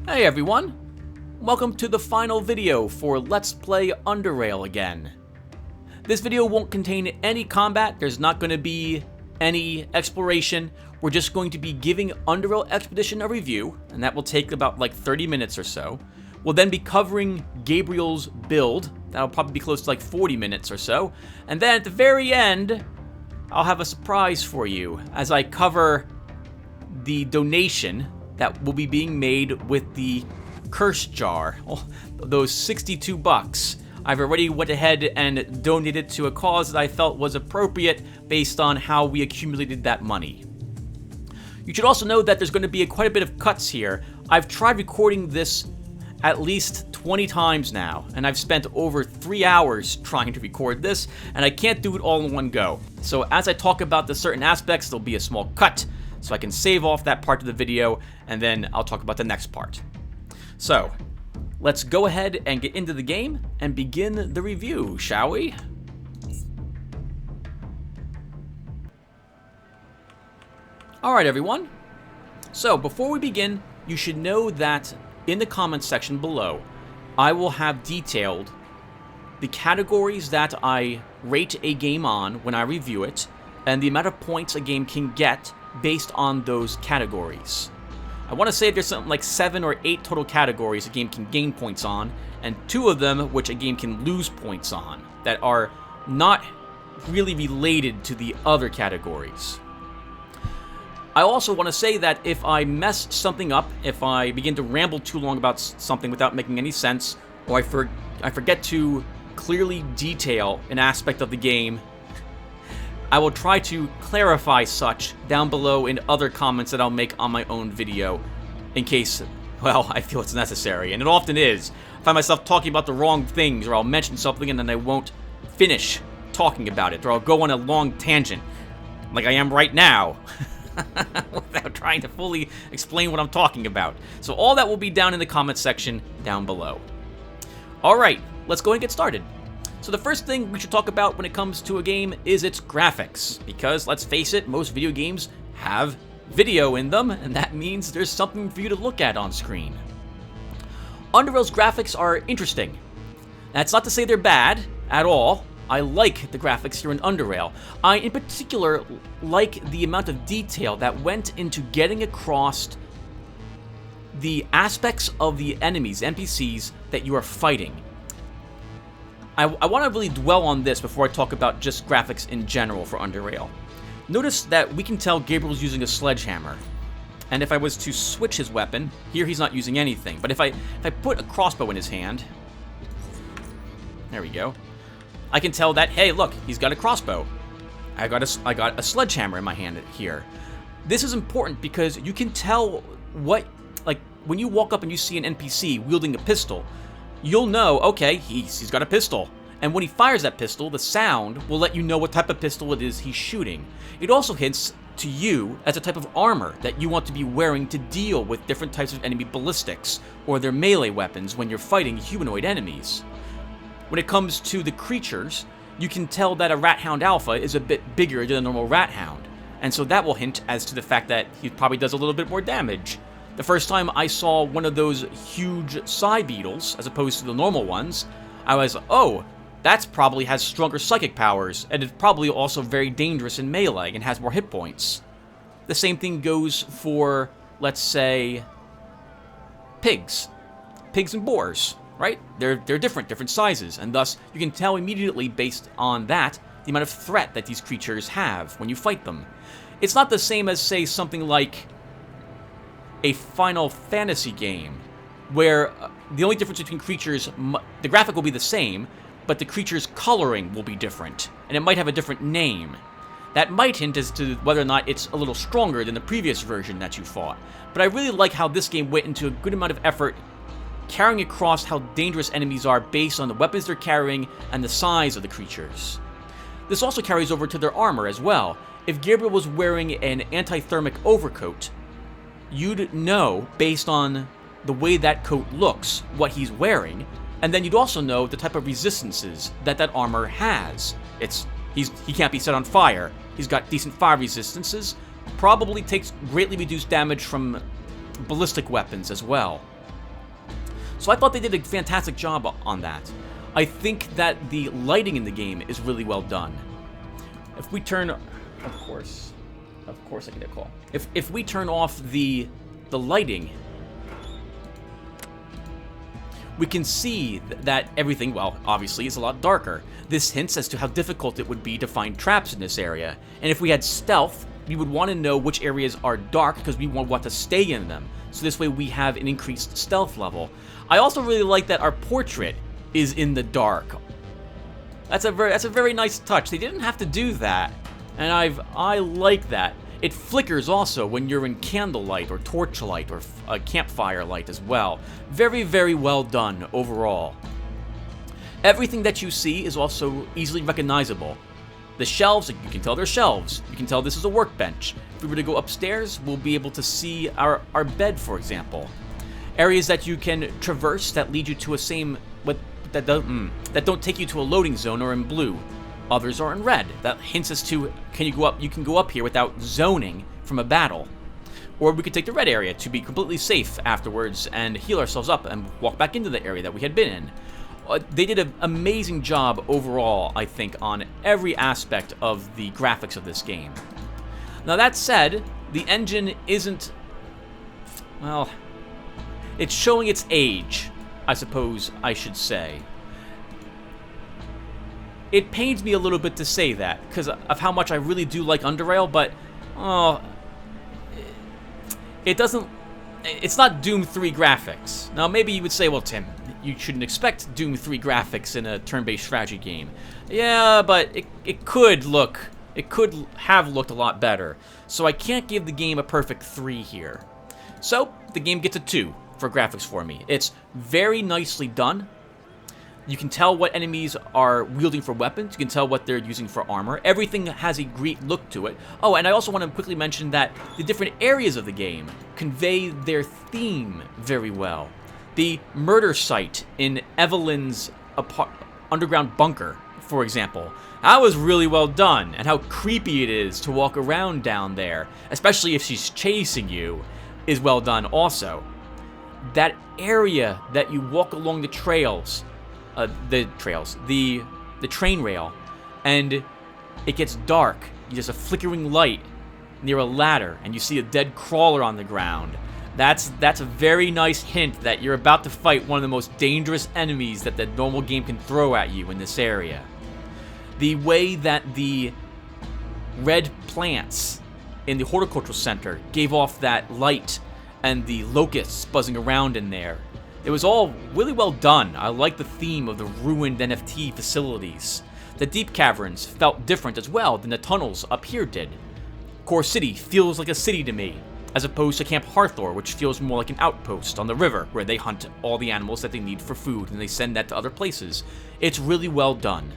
Hey everyone! Welcome to the final video for Let's Play Underrail again. This video won't contain any combat, there's not going to be any exploration. We're just going to be giving Underrail Expedition a review, and that will take about like 30 minutes or so. We'll then be covering Gabriel's build, that'll probably be close to like 40 minutes or so. And then at the very end, I'll have a surprise for you as I cover the donation that will be being made with the curse jar. Oh, those 62 bucks. I've already went ahead and donated to a cause that I felt was appropriate based on how we accumulated that money. You should also know that there's going to be quite a bit of cuts here. I've tried recording this at least 20 times now, and I've spent over 3 hours trying to record this, and I can't do it all in one go. So as I talk about the certain aspects, there'll be a small cut, so I can save off that part of the video, and then I'll talk about the next part. So, let's go ahead and get into the game and begin the review, shall we? Alright everyone, so before we begin, you should know that in the comments section below, I will have detailed the categories that I rate a game on when I review it, and the amount of points a game can get based on those categories. I want to say there's something like 7 or 8 total categories a game can gain points on, and 2 of them which a game can lose points on, that are not really related to the other categories. I also want to say that if I mess something up, if I begin to ramble too long about something without making any sense, or I forget to clearly detail an aspect of the game, I will try to clarify such down below in other comments that I'll make on my own video, in case, well, I feel it's necessary, and it often is. I find myself talking about the wrong things, or I'll mention something and then I won't finish talking about it, or I'll go on a long tangent, like I am right now, without trying to fully explain what I'm talking about. So all that will be down in the comments section down below. Alright, let's go and get started. So the first thing we should talk about when it comes to a game is its graphics, because let's face it, most video games have video in them, and that means there's something for you to look at on screen. Underrail's graphics are interesting. That's not to say they're bad at all. I like the graphics here in Underrail. I, in particular, like the amount of detail that went into getting across the aspects of the enemies, NPCs, that you are fighting. I want to really dwell on this before I talk about just graphics in general for Underrail. Notice that we can tell Gabriel's using a sledgehammer. And if I was to switch his weapon, here he's not using anything. But if I put a crossbow in his hand, there we go, I can tell that, hey, look, he's got a crossbow. I got a sledgehammer in my hand here. This is important because you can tell what, like, when you walk up and you see an NPC wielding a pistol, you'll know, okay, he's got a pistol. And when he fires that pistol, the sound will let you know what type of pistol it is he's shooting. It also hints to you as a type of armor that you want to be wearing to deal with different types of enemy ballistics or their melee weapons when you're fighting humanoid enemies. When it comes to the creatures, you can tell that a Rat Hound Alpha is a bit bigger than a normal Rat Hound, and so that will hint as to the fact that he probably does a little bit more damage. The first time I saw one of those huge Psy Beetles, as opposed to the normal ones, I was, oh, that probably has stronger psychic powers, and it's probably also very dangerous in melee and has more hit points. The same thing goes for, let's say, pigs. Pigs and boars, right? They're different sizes, and thus you can tell immediately based on that the amount of threat that these creatures have when you fight them. It's not the same as, say, something like a Final Fantasy game, where the only difference between creatures, the graphic will be the same, but the creature's coloring will be different, and it might have a different name. That might hint as to whether or not it's a little stronger than the previous version that you fought. But I really like how this game went into a good amount of effort carrying across how dangerous enemies are based on the weapons they're carrying and the size of the creatures. This also carries over to their armor as well. If Gabriel was wearing an anti-thermic overcoat, you'd know, based on the way that coat looks, what he's wearing, and then you'd also know the type of resistances that armor has. He can't be set on fire. He's got decent fire resistances. Probably takes greatly reduced damage from ballistic weapons as well. So I thought they did a fantastic job on that. I think that the lighting in the game is really well done. If we turn... Of course I get a call. If we turn off the lighting, we can see that everything, well, obviously, is a lot darker. This hints as to how difficult it would be to find traps in this area. And if we had stealth, we would want to know which areas are dark because we want to stay in them. So this way we have an increased stealth level. I also really like that our portrait is in the dark. That's a very nice touch. They didn't have to do that, and I like that. It flickers also when you're in candlelight or torchlight or campfire light as well. Very, very well done overall. Everything that you see is also easily recognizable. The shelves, you can tell they're shelves. You can tell this is a workbench. If we were to go upstairs, we'll be able to see our bed, for example. Areas that you can traverse that lead you to a that don't take you to a loading zone are in blue. Others are in red. That hints as to you can go up here without zoning from a battle. Or we could take the red area to be completely safe afterwards and heal ourselves up and walk back into the area that we had been in. They did an amazing job overall, I think, on every aspect of the graphics of this game. Now that said, the engine isn't, well, it's showing its age, I suppose I should say. It pains me a little bit to say that, because of how much I really do like Underrail, but, it's not Doom 3 graphics. Now, maybe you would say, well, Tim, you shouldn't expect Doom 3 graphics in a turn-based strategy game. Yeah, but it could have looked a lot better. So I can't give the game a perfect 3 here. So, the game gets a 2 for graphics for me. It's very nicely done. You can tell what enemies are wielding for weapons. You can tell what they're using for armor. Everything has a great look to it. Oh, and I also want to quickly mention that the different areas of the game convey their theme very well. The murder site in Evelyn's underground bunker, for example, that was really well done, and how creepy it is to walk around down there, especially if she's chasing you, is well done also. That area that you walk along the trails, the train rail, and it gets dark. There's a flickering light near a ladder, and you see a dead crawler on the ground. That's a very nice hint that you're about to fight one of the most dangerous enemies that the normal game can throw at you in this area. The way that the red plants in the horticultural center gave off that light and the locusts buzzing around in there. It was all really well done. I like the theme of the ruined NFT facilities. The deep caverns felt different as well than the tunnels up here did. Core City feels like a city to me, as opposed to Camp Hathor, which feels more like an outpost on the river where they hunt all the animals that they need for food and they send that to other places. It's really well done.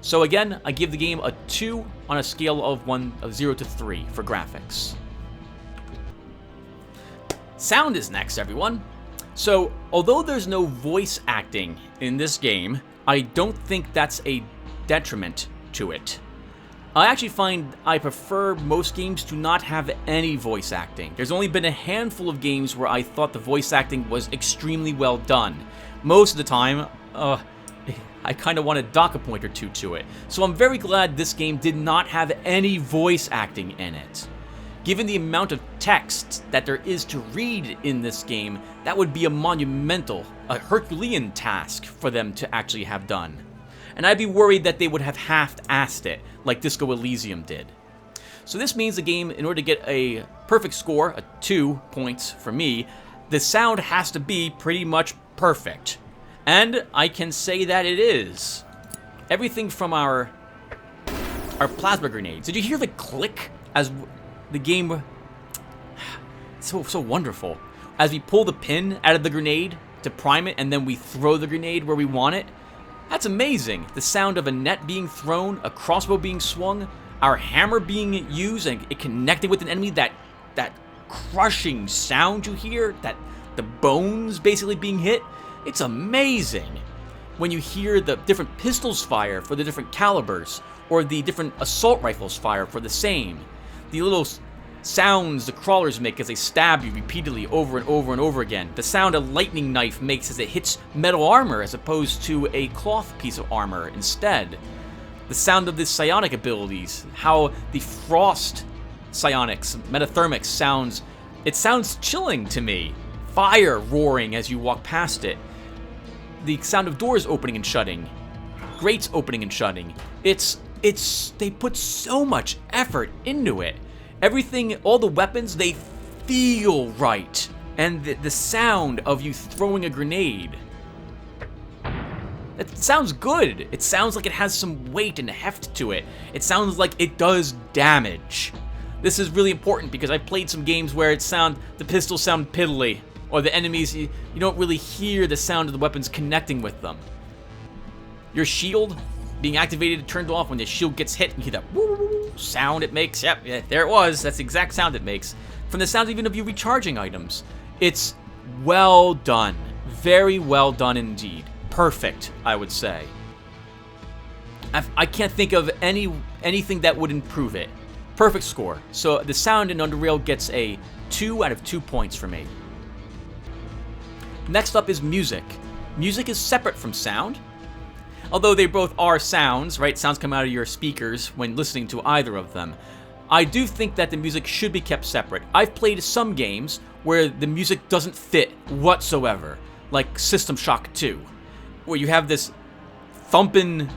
So again, I give the game a 2 on a scale of 0 to 3 for graphics. Sound is next, everyone. So, although there's no voice acting in this game, I don't think that's a detriment to it. I actually find I prefer most games to not have any voice acting. There's only been a handful of games where I thought the voice acting was extremely well done. Most of the time, I kind of want to dock a point or two to it. So I'm very glad this game did not have any voice acting in it. Given the amount of text that there is to read in this game, that would be a monumental, a Herculean task for them to actually have done. And I'd be worried that they would have half-assed it, like Disco Elysium did. So this means the game, in order to get a perfect score, a 2 points for me, the sound has to be pretty much perfect. And I can say that it is. Everything from our plasma grenades. Did you hear the click as the game... So wonderful. As we pull the pin out of the grenade to prime it, and then we throw the grenade where we want it. That's amazing. The sound of a net being thrown, a crossbow being swung, our hammer being used, and it connecting with an enemy, that crushing sound you hear, that the bones basically being hit. It's amazing. When you hear the different pistols fire for the different calibers, or the different assault rifles fire for the same. The little sounds the crawlers make as they stab you repeatedly over and over and over again. The sound a lightning knife makes as it hits metal armor as opposed to a cloth piece of armor instead. The sound of the psionic abilities, how the frost psionics, metathermics sounds, it sounds chilling to me. Fire roaring as you walk past it. The sound of doors opening and shutting. Grates opening and shutting. They put so much effort into it. Everything, all the weapons, they feel right. And the sound of you throwing a grenade. It sounds good. It sounds like it has some weight and heft to it. It sounds like it does damage. This is really important because I've played some games where the pistols sound piddly. Or the enemies, you don't really hear the sound of the weapons connecting with them. Your shield being activated and turned off when the shield gets hit, and you hear that woo sound it makes. Yep, yeah, there it was. That's the exact sound it makes. From the sound even of you recharging items. It's well done. Very well done indeed. Perfect, I would say. I can't think of anything that would improve it. Perfect score. So the sound in Underrail gets a 2 out of 2 points for me. Next up is music. Music is separate from sound. Although they both are sounds, right? Sounds come out of your speakers when listening to either of them. I do think that the music should be kept separate. I've played some games where the music doesn't fit whatsoever, like System Shock 2, where you have this thumping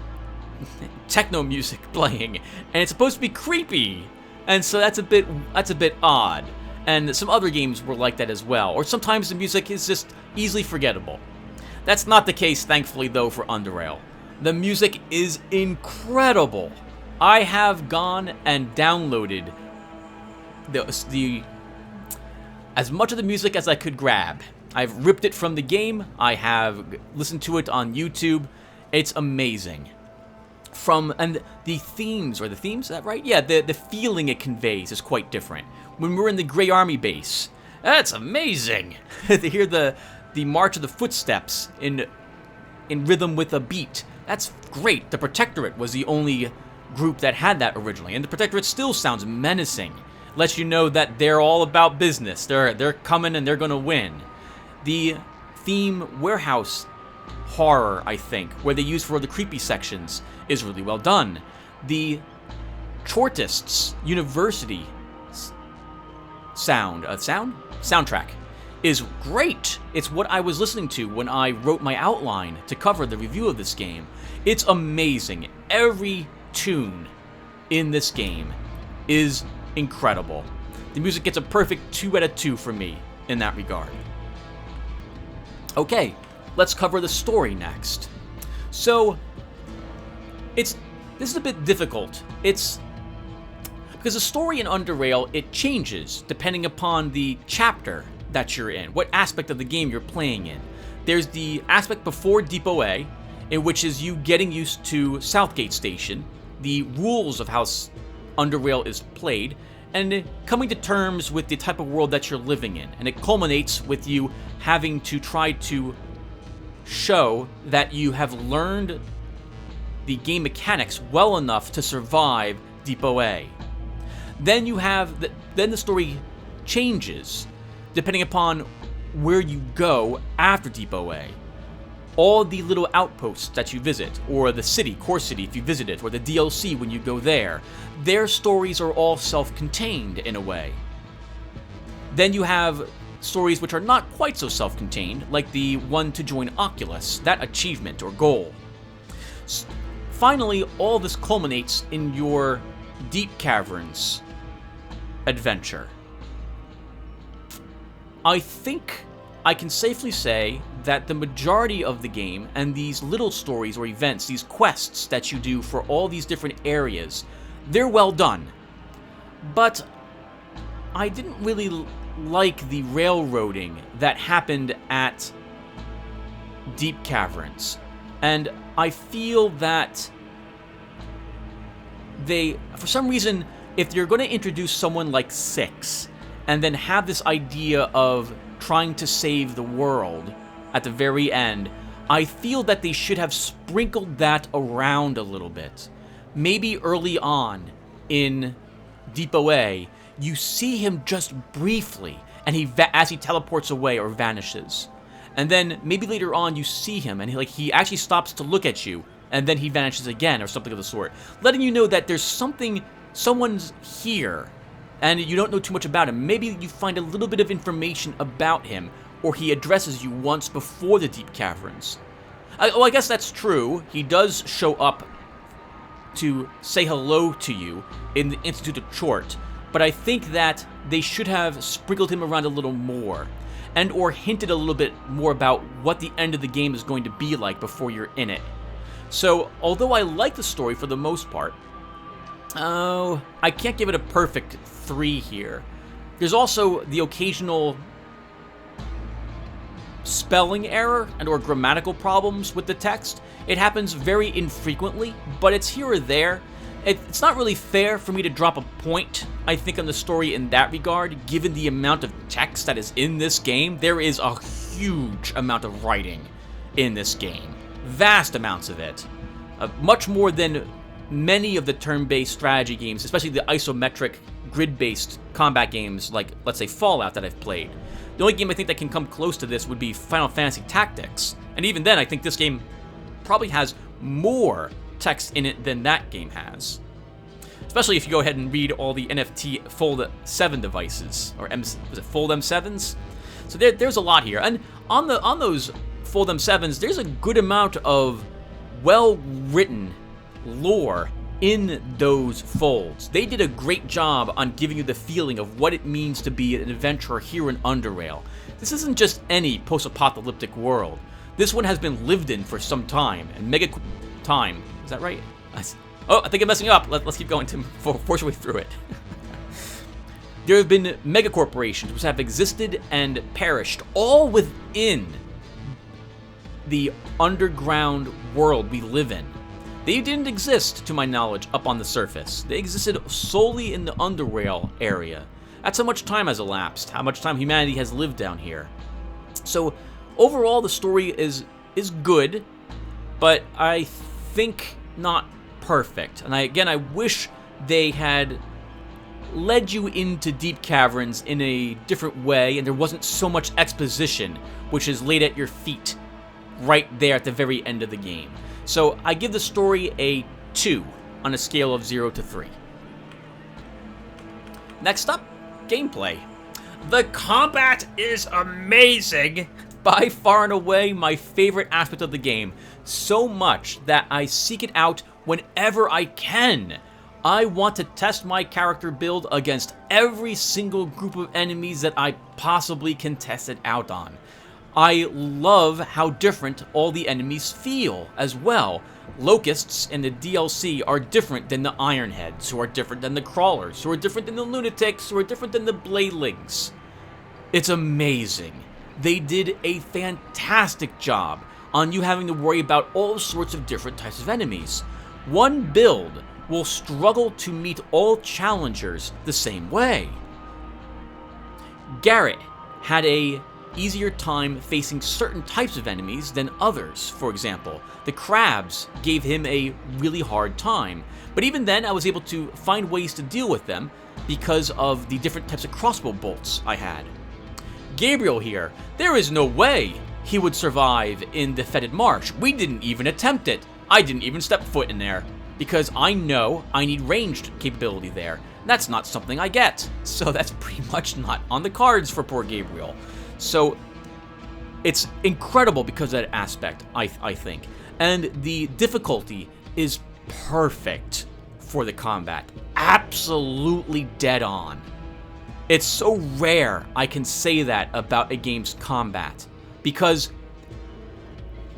techno music playing, and it's supposed to be creepy, and so that's a bit odd. And some other games were like that as well, or sometimes the music is just easily forgettable. That's not the case, thankfully, though, for Underrail. The music is incredible. I have gone and downloaded as much of the music as I could grab. I've ripped it from the game. I have listened to it on YouTube. It's amazing. And the themes, is that right? Yeah, the feeling it conveys is quite different. When we're in the Grey Army base, that's amazing. To hear the march of the footsteps in rhythm with a beat. That's great. The Protectorate was the only group that had that originally, and the Protectorate still sounds menacing. Lets you know that they're all about business. They're coming and they're gonna win. The theme warehouse horror, I think, where they use for the creepy sections, is really well done. The Chortists University soundtrack is great. It's what I was listening to when I wrote my outline to cover the review of this game. It's amazing. Every tune in this game is incredible. The music gets a perfect 2 out of 2 for me in that regard. Okay, let's cover the story next. So, this is a bit difficult. Because the story in Underrail, it changes depending upon the chapter that you're in, what aspect of the game you're playing in. There's the aspect before Depot A, in which is you getting used to Southgate Station, the rules of how Underrail is played, and coming to terms with the type of world that you're living in. And it culminates with you having to try to show that you have learned the game mechanics well enough to survive Depot A. Then the story changes depending upon where you go after Depot A. All the little outposts that you visit, or the city, Core City if you visit it, or the DLC when you go there, their stories are all self-contained in a way. Then you have stories which are not quite so self-contained, like the one to join Oculus, that achievement or goal. Finally, all this culminates in your Deep Caverns adventure. I think I can safely say that the majority of the game and these little stories or events, these quests that you do for all these different areas, they're well done. But I didn't really like the railroading that happened at Deep Caverns. And I feel that for some reason, if you're going to introduce someone like Six, and then have this idea of trying to save the world at the very end, I feel that they should have sprinkled that around a little bit. Maybe early on in Depot A, you see him just briefly, and as he teleports away or vanishes. And then maybe later on you see him, and he actually stops to look at you, and then he vanishes again, or something of the sort, letting you know that there's someone's here, and you don't know too much about him. Maybe you find a little bit of information about him, or he addresses you once before the Deep Caverns. I guess that's true. He does show up to say hello to you in the Institute of Chort, but I think that they should have sprinkled him around a little more, and or hinted a little bit more about what the end of the game is going to be like before you're in it. So, although I like the story for the most part, I can't give it a perfect 3 here. There's also the occasional spelling error and or grammatical problems with the text. It happens very infrequently, but it's here or there. It's not really fair for me to drop a point, I think, on the story in that regard, given the amount of text that is in this game. There is a huge amount of writing in this game. Vast amounts of it. Much more than many of the turn-based strategy games, especially the isometric, grid-based combat games like, let's say, Fallout that I've played. The only game I think that can come close to this would be Final Fantasy Tactics. And even then, I think this game probably has more text in it than that game has. Especially if you go ahead and read all the NFT Fold 7 devices, or was it Fold M7s? So there's a lot here. And on those Fold M7s, there's a good amount of well-written lore in those folds. They did a great job on giving you the feeling of what it means to be an adventurer here in Underrail. This isn't just any post-apocalyptic world. This one has been lived in for some time, and time. Is that right? Oh, I think I'm messing up. Let's keep going to force our way through it. There have been megacorporations which have existed and perished, all within the underground world we live in. They didn't exist, to my knowledge, up on the surface. They existed solely in the Underrail area. That's how much time has elapsed, how much time humanity has lived down here. So, overall, the story is good, but I think not perfect. And I wish they had led you into Deep Caverns in a different way, and there wasn't so much exposition, which is laid at your feet right there at the very end of the game. So I give the story a 2 on a scale of 0 to 3. Next up, gameplay. The combat is amazing! By far and away my favorite aspect of the game. So much that I seek it out whenever I can. I want to test my character build against every single group of enemies that I possibly can test it out on. I love how different all the enemies feel as well. Locusts in the DLC are different than the Ironheads, who are different than the Crawlers, who are different than the Lunatics, who are different than the Bladelings. It's amazing. They did a fantastic job on you having to worry about all sorts of different types of enemies. One build will struggle to meet all challengers the same way. Garrett had a easier time facing certain types of enemies than others. For example, the crabs gave him a really hard time, but even then I was able to find ways to deal with them because of the different types of crossbow bolts I had. Gabriel here, there is no way he would survive in the Fetid Marsh. We didn't even attempt it. I didn't even step foot in there because I know I need ranged capability there. That's not something I get, so that's pretty much not on the cards for poor Gabriel. So it's incredible because of that aspect, I think. And the difficulty is perfect for the combat. Absolutely dead on. It's so rare I can say that about a game's combat. Because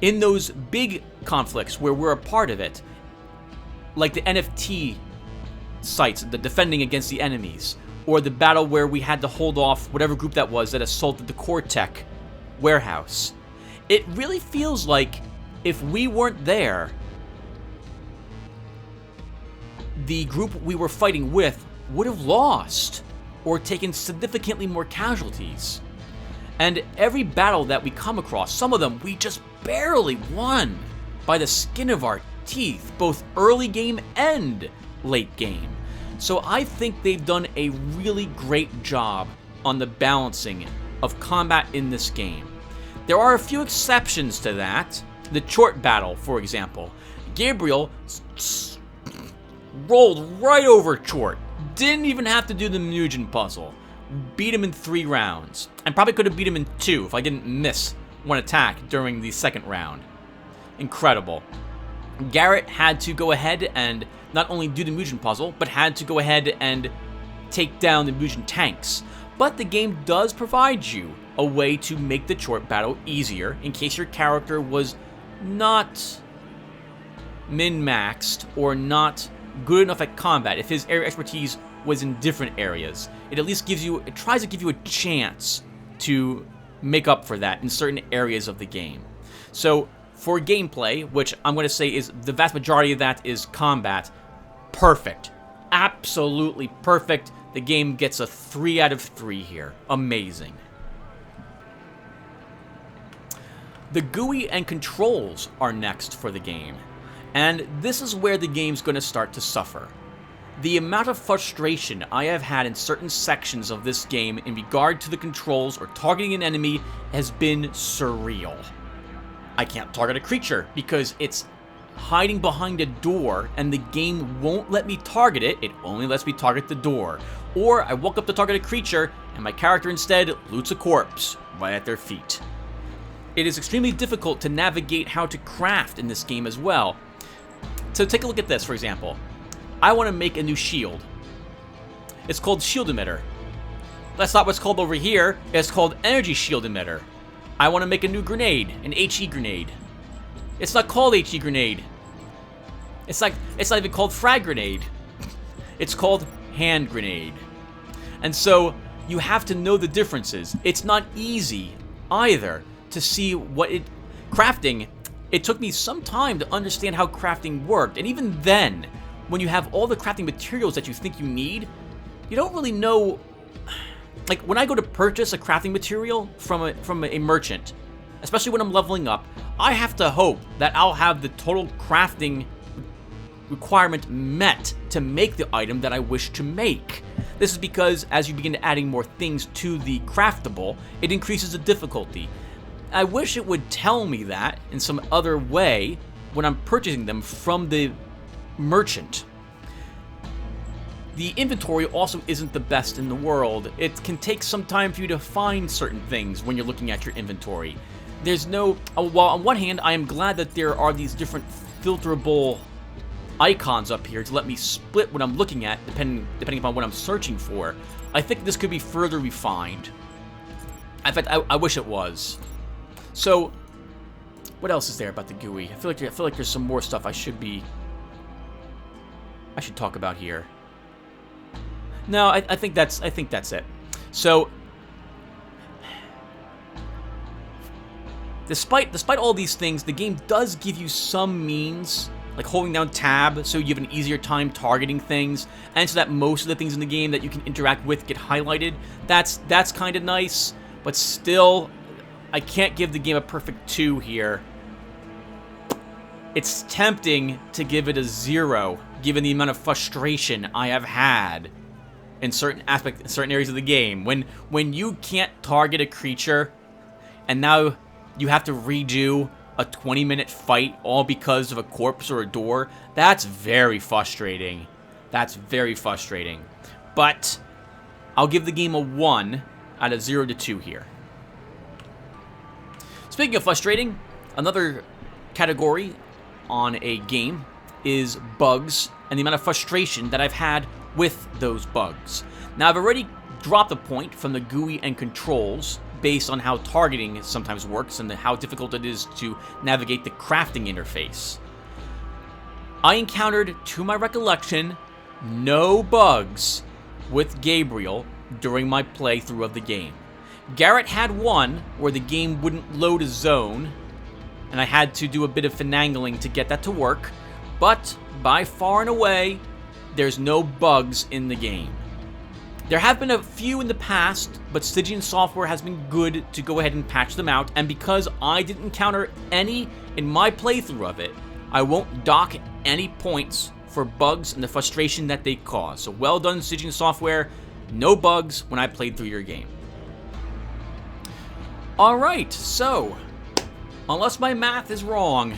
in those big conflicts where we're a part of it, like the NFT sites, the defending against the enemies, or the battle where we had to hold off whatever group that was that assaulted the Cortec warehouse. It really feels like if we weren't there, the group we were fighting with would have lost or taken significantly more casualties. And every battle that we come across, some of them we just barely won by the skin of our teeth, both early game and late game. So I think they've done a really great job on the balancing of combat in this game. There are a few exceptions to that. The Chort battle, for example. Gabriel rolled right over Chort. Didn't even have to do the Mugen puzzle. Beat him in 3 rounds. And probably could have beat him in 2 if I didn't miss one attack during the second round. Incredible. Garrett had to go ahead and not only do the Mugen puzzle, but had to go ahead and take down the Mugen tanks. But the game does provide you a way to make the Chort battle easier in case your character was not min-maxed or not good enough at combat. If his area of expertise was in different areas, it at least tries to give you a chance to make up for that in certain areas of the game. So for gameplay, which I'm going to say is the vast majority of that is combat, perfect. Absolutely perfect. The game gets a 3 out of 3 here. Amazing. The GUI and controls are next for the game, and this is where the game's going to start to suffer. The amount of frustration I have had in certain sections of this game in regard to the controls or targeting an enemy has been surreal. I can't target a creature because it's hiding behind a door and the game won't let me target it, it only lets me target the door. Or I walk up to target a creature and my character instead loots a corpse right at their feet. It is extremely difficult to navigate how to craft in this game as well. So take a look at this, for example. I want to make a new shield. It's called Shield Emitter. That's not what's called over here. It's called Energy Shield Emitter. I want to make a new grenade, an HE grenade. It's not called HE grenade. It's not even called frag grenade. It's called hand grenade. And so you have to know the differences. It's not easy either to see what crafting. It took me some time to understand how crafting worked, and even then, when you have all the crafting materials that you think you need, you don't really know. Like when I go to purchase a crafting material from a merchant, especially when I'm leveling up, I have to hope that I'll have the total crafting requirement met to make the item that I wish to make. This is because as you begin adding more things to the craftable, it increases the difficulty. I wish it would tell me that in some other way when I'm purchasing them from the merchant. The inventory also isn't the best in the world. It can take some time for you to find certain things when you're looking at your inventory. There's no... While on one hand, I am glad that there are these different filterable icons up here to let me split what I'm looking at depending upon what I'm searching for. I think this could be further refined. In fact, I wish it was. So, what else is there about the GUI? I feel like there's some more stuff I should talk about here. No, I think that's it. So, despite all these things, the game does give you some means, like holding down tab so you have an easier time targeting things, and so that most of the things in the game that you can interact with get highlighted. That's kind of nice, but still, I can't give the game a perfect 2 here. It's tempting to give it a 0, given the amount of frustration I have had in certain areas of the game. When you can't target a creature, and now you have to redo a 20-minute fight all because of a corpse or a door, that's very frustrating. That's very frustrating. But I'll give the game a 1 out of 0 to 2 here. Speaking of frustrating, another category on a game is bugs and the amount of frustration that I've had with those bugs. Now, I've already dropped a point from the GUI and controls based on how targeting sometimes works and how difficult it is to navigate the crafting interface. I encountered, to my recollection, no bugs with Gabriel during my playthrough of the game. Garrett had one where the game wouldn't load a zone, and I had to do a bit of finagling to get that to work, but by far and away, there's no bugs in the game. There have been a few in the past, but Stygian Software has been good to go ahead and patch them out, and because I didn't encounter any in my playthrough of it, I won't dock any points for bugs and the frustration that they cause. So well done, Stygian Software. No bugs when I played through your game. Alright, so, unless my math is wrong,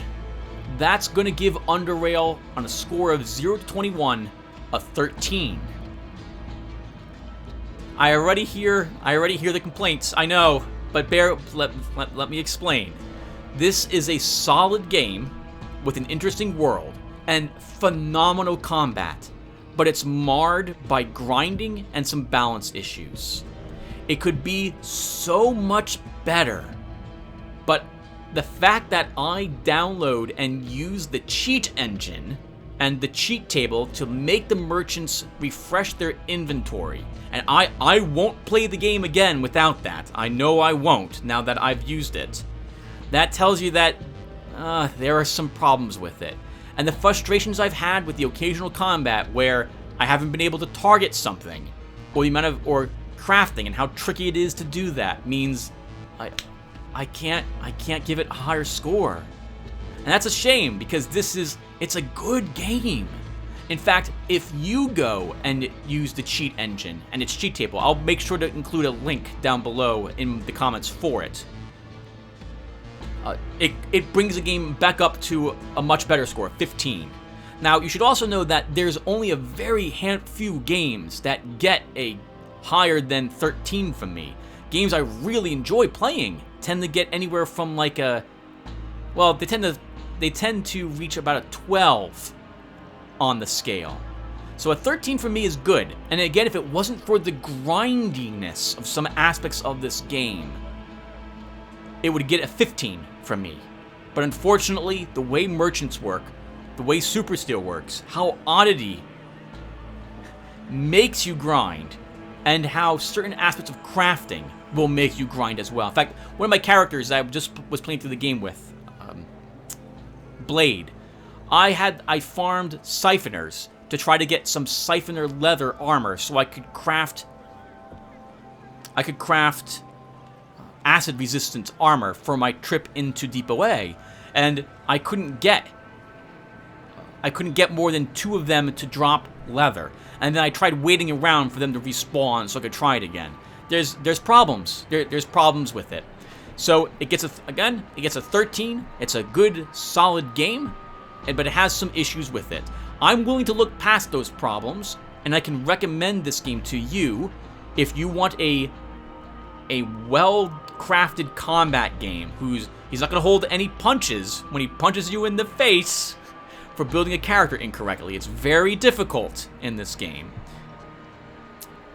that's going to give Underrail, on a score of 0 to 21, a 13. I already hear the complaints, I know, but let me explain. This is a solid game with an interesting world and phenomenal combat, but it's marred by grinding and some balance issues. It could be so much better, but the fact that I download and use the cheat engine and the cheat table to make the merchants refresh their inventory, and I won't play the game again without that. I know I won't now that I've used it. That tells you that there are some problems with it. And the frustrations I've had with the occasional combat where I haven't been able to target something, or the amount of crafting and how tricky it is to do that means I can't give it a higher score. And that's a shame because it's a good game. In fact, if you go and use the cheat engine and its cheat table, I'll make sure to include a link down below in the comments for it. It brings the game back up to a much better score, 15. Now, you should also know that there's only a very few games that get a higher than 13 from me. Games I really enjoy playing tend to get anywhere from like well, they tend to reach about a 12 on the scale. So a 13 for me is good. And again, if it wasn't for the grindiness of some aspects of this game, it would get a 15 from me. But unfortunately, the way merchants work, the way Super Steel works, how Oddity makes you grind, and how certain aspects of crafting will make you grind as well. In fact, one of my characters I just was playing through the game with, Blade, I farmed siphoners to try to get some siphoner leather armor so I could craft acid resistant armor for my trip into Depot A, and I couldn't get more than 2 of them to drop leather, and then I tried waiting around for them to respawn so I could try it again. There's problems. There's problems with it. So it gets a 13. It's a good, solid game, but it has some issues with it. I'm willing to look past those problems, and I can recommend this game to you if you want a well-crafted combat game he's not going to hold any punches when he punches you in the face for building a character incorrectly. It's very difficult in this game.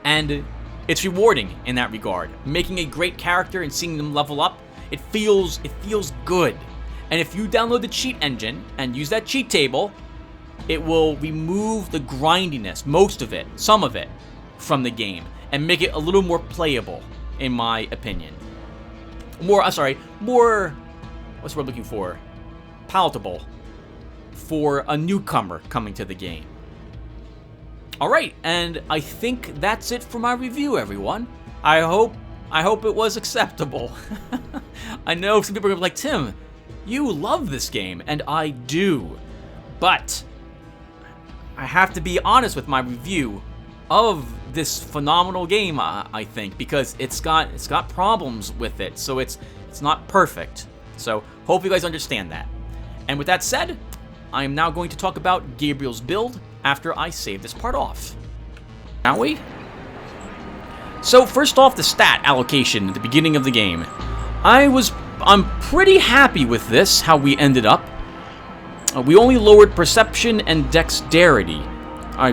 And it's rewarding in that regard. Making a great character and seeing them level up, it feels good. And if you download the cheat engine and use that cheat table, it will remove the grindiness, most of it, some of it, from the game, and make it a little more playable, in my opinion. More, what's the word I'm looking for? Palatable for a newcomer coming to the game. Alright, and I think that's it for my review, everyone. I hope it was acceptable. I know some people are like, Tim, you love this game, and I do. But I have to be honest with my review of this phenomenal game, I think, because it's got problems with it, so it's not perfect. So hope you guys understand that. And with that said, I am now going to talk about Gabriel's build after I save this part off. Shall we? So first off, the stat allocation at the beginning of the game. I'm pretty happy with this, how we ended up. We only lowered perception and dexterity.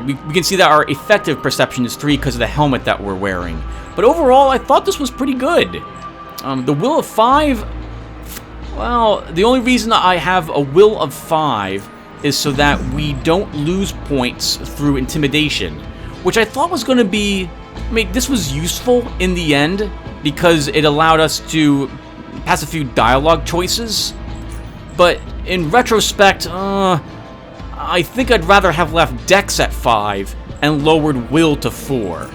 We can see that our effective perception is 3 because of the helmet that we're wearing. But overall, I thought this was pretty good. The will of 5, well, the only reason I have a will of 5 is so that we don't lose points through intimidation, which I thought was going to be... I mean, this was useful in the end because it allowed us to pass a few dialogue choices, but in retrospect, I think I'd rather have left Dex at 5 and lowered Will to 4.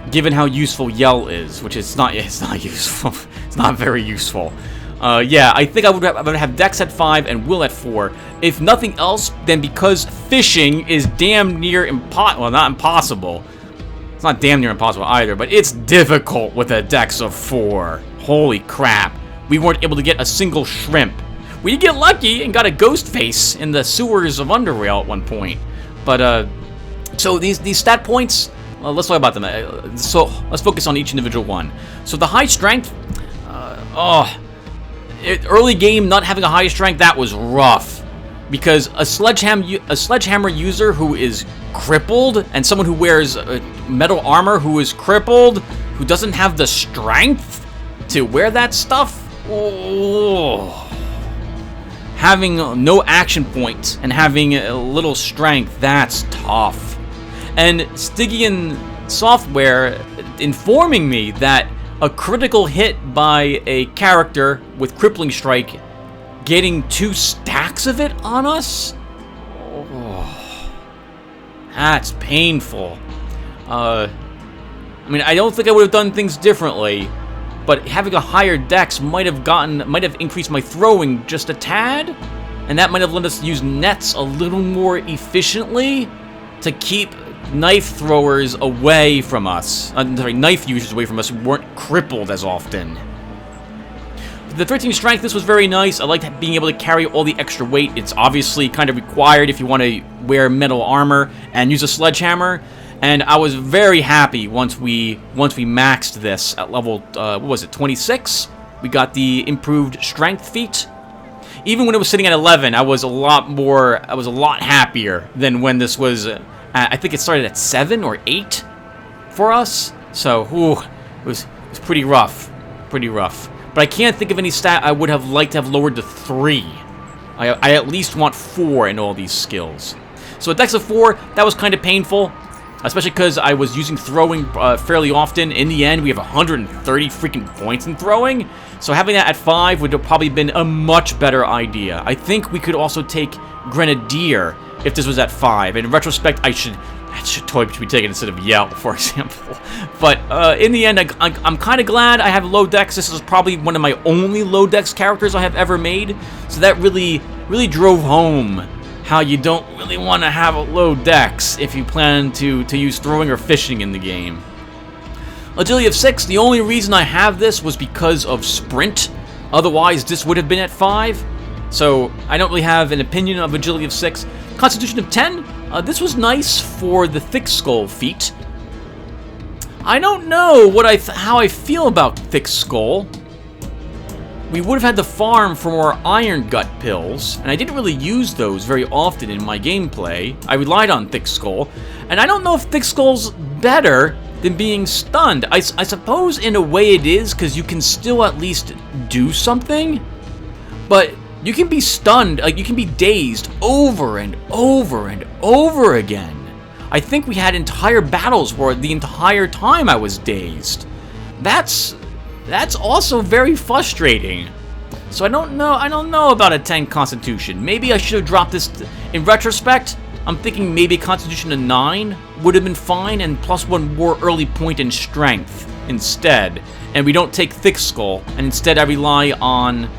Given how useful Yell is, which it's not useful. It's not very useful. Yeah, I think I would have Dex at 5 and Will at 4. If nothing else, then because fishing is damn near impossible. Well, not impossible. It's not damn near impossible either, but it's difficult with a Dex of 4. Holy crap. We weren't able to get a single shrimp. We did get lucky and got a ghost face in the sewers of Underrail at one point. But, so these stat points, let's talk about them. So let's focus on each individual one. So the high strength, early game not having a high strength, that was rough. Because a sledgehammer user who is crippled, and someone who wears metal armor who is crippled, who doesn't have the strength to wear that stuff, having no action point and having a little strength, that's tough. And Stygian Software informing me that a critical hit by a character with crippling strike getting 2 stacks of it on us? That's painful. I mean, I don't think I would have done things differently, but having a higher dex might have increased my throwing just a tad, and that might have let us use nets a little more efficiently to keep knife throwers away from us. Knife users away from us who weren't crippled as often. The 13 strength, this was very nice. I liked being able to carry all the extra weight. It's obviously kind of required if you want to wear metal armor and use a sledgehammer. And I was very happy once we maxed this at level, what was it, 26? We got the improved strength feat. Even when it was sitting at 11, I was a lot happier than when this was, I think it started at 7 or 8 for us. So, it was pretty rough. But I can't think of any stat I would have liked to have lowered to 3. I at least want 4 in all these skills. So a dex of 4, that was kind of painful, especially because I was using throwing fairly often. In the end, we have 130 freaking points in throwing, so having that at 5 would have probably been a much better idea. I think we could also take Grenadier if this was at 5. In retrospect, I should totally be taken instead of Yell, for example. But in the end, I'm kind of glad I have low dex. This is probably one of my only low dex characters I have ever made, so that really drove home how you don't really want to have a low dex if you plan to use throwing or fishing in the game. Agility of 6, the only reason I have this was because of sprint. Otherwise, this would have been at 5. So I don't really have an opinion of Agility of 6. Constitution of 10, this was nice for the Thick Skull feat. I don't know how I feel about Thick Skull. We would have had to farm for more Iron Gut pills, and I didn't really use those very often in my gameplay. I relied on Thick Skull, and I don't know if Thick Skull's better than being stunned. I suppose in a way it is, because you can still at least do something, but you can be stunned, like you can be dazed over and over and over again. I think we had entire battles where the entire time I was dazed. That's also very frustrating. So I don't know about a 10 Constitution. Maybe I should have dropped this. In retrospect, I'm thinking maybe Constitution of 9 would have been fine, and +1 more early point in strength instead. And we don't take Thick Skull, and instead I rely on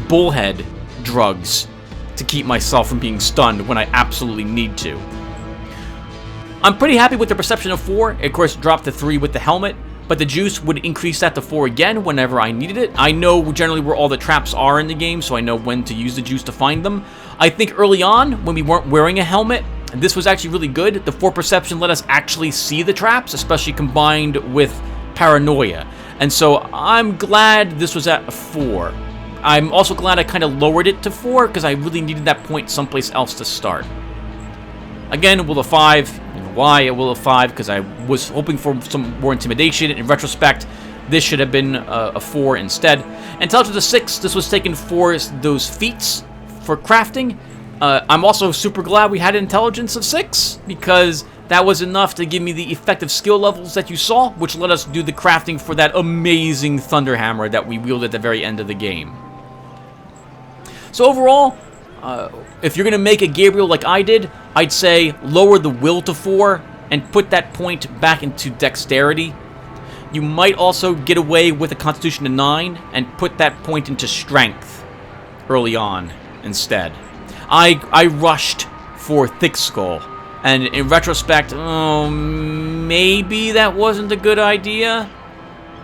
bullhead drugs to keep myself from being stunned when I absolutely need to. I'm pretty happy with the perception of 4. It, of course, dropped to 3 with the helmet, but the juice would increase that to 4 again whenever I needed it. I know generally where all the traps are in the game, so I know when to use the juice to find them. I think early on, when we weren't wearing a helmet, this was actually really good. The 4 perception let us actually see the traps, especially combined with paranoia. And so I'm glad this was at a 4. I'm also glad I kind of lowered it to 4, because I really needed that point someplace else to start. Again, Will of 5. Why a Will of 5? Because I was hoping for some more intimidation. In retrospect, this should have been a 4 instead. Intelligence of 6, this was taken for those feats for crafting. I'm also super glad we had Intelligence of 6, because that was enough to give me the effective skill levels that you saw, which let us do the crafting for that amazing Thunder Hammer that we wielded at the very end of the game. So overall, if you're going to make a Gabriel like I did, I'd say lower the will to 4 and put that point back into dexterity. you might also get away with a Constitution of 9 and put that point into Strength early on instead. I rushed for Thick Skull, and in retrospect, maybe that wasn't a good idea.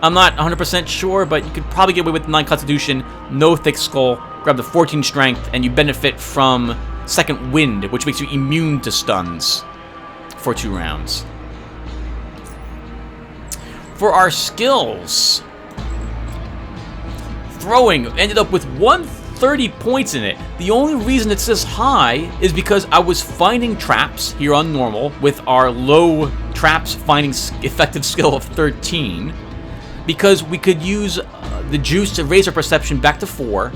I'm not 100% sure, but you could probably get away with 9 Constitution, no Thick Skull, grab the 14 Strength, and you benefit from Second Wind, which makes you immune to stuns for 2 rounds. For our skills, throwing ended up with 130 points in it. The only reason it's this high is because I was finding traps here on normal with our low traps finding effective skill of 13, because we could use the juice to raise our perception back to 4,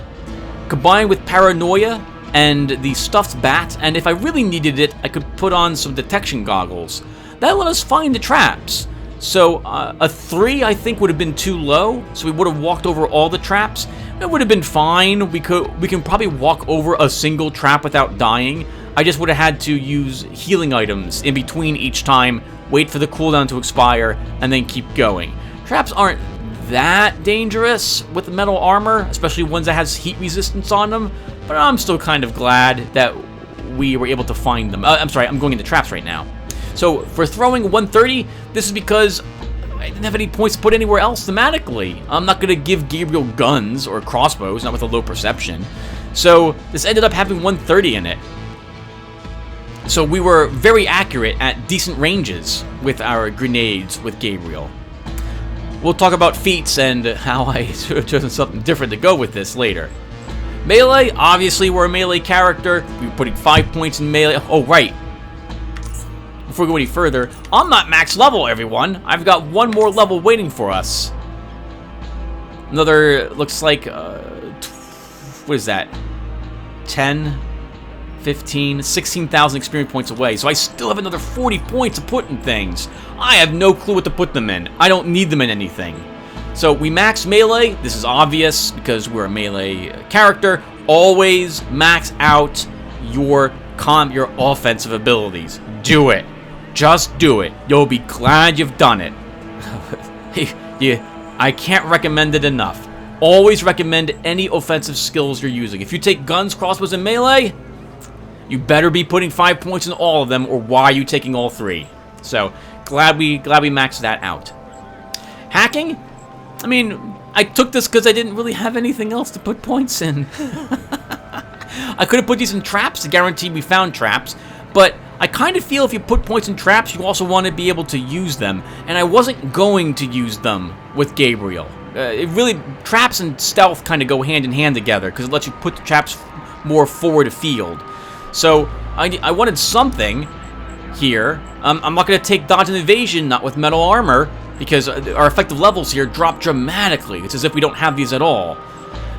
combined with paranoia and the stuffed bat, and if I really needed it, I could put on some detection goggles. That let us find the traps. So a 3 I think would have been too low, so we would have walked over all the traps. It would have been fine. We can probably walk over a single trap without dying. I just would have had to use healing items in between each time, wait for the cooldown to expire, and then keep going. Traps aren't that dangerous with the metal armor, especially ones that has heat resistance on them, but I'm still kind of glad that we were able to find them. I'm sorry, I'm going into traps right now. So for throwing 130, this is because I didn't have any points to put anywhere else thematically. I'm not going to give Gabriel guns or crossbows, not with a low perception. So this ended up having 130 in it. So we were very accurate at decent ranges with our grenades with Gabriel. We'll talk about feats and how I should have chosen something different to go with this later. Melee, obviously we're a melee character. We were putting 5 points in melee. Oh, right. Before we go any further, I'm not max level, everyone. I've got one more level waiting for us. Another, looks like, what is that? 10, 15, 16,000 experience points away. So I still have another 40 points to put in things. I have no clue what to put them in. I don't need them in anything. So we max melee. This is obvious because we're a melee character. Always max out your offensive abilities. Do it. Just do it. You'll be glad you've done it. I can't recommend it enough. Always recommend any offensive skills you're using. If you take guns, crossbows, and melee, you better be putting 5 points in all of them, or why are you taking all 3? So, glad we maxed that out. Hacking? I mean, I took this because I didn't really have anything else to put points in. I could have put these in traps to guarantee we found traps, but I kind of feel if you put points in traps, you also want to be able to use them, and I wasn't going to use them with Gabriel. Traps and stealth kind of go hand in hand together, because it lets you put the traps more forward of field. So, I wanted something here. I'm not going to take dodge and evasion, not with metal armor, because our effective levels here drop dramatically. It's as if we don't have these at all.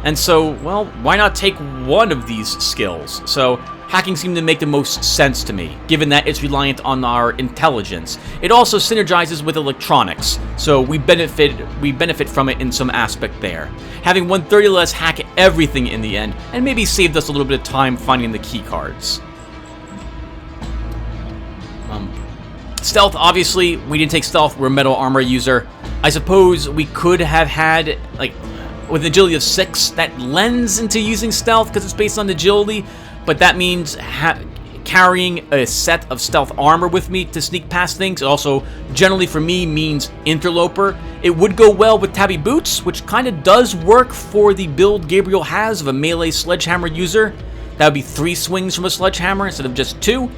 And so, well, why not take one of these skills? So, hacking seemed to make the most sense to me, given that it's reliant on our intelligence. It also synergizes with electronics, so we benefit from it in some aspect there. Having 130 less hack everything in the end, and maybe saved us a little bit of time finding the key cards. Stealth, obviously, we didn't take stealth, we're a metal armor user. I suppose we could have had, like, with an agility of 6, that lends into using stealth because it's based on agility, but that means carrying a set of stealth armor with me to sneak past things. It also, generally for me, means interloper. It would go well with tabby boots, which kind of does work for the build Gabriel has of a melee sledgehammer user. That would be 3 swings from a sledgehammer instead of just 2.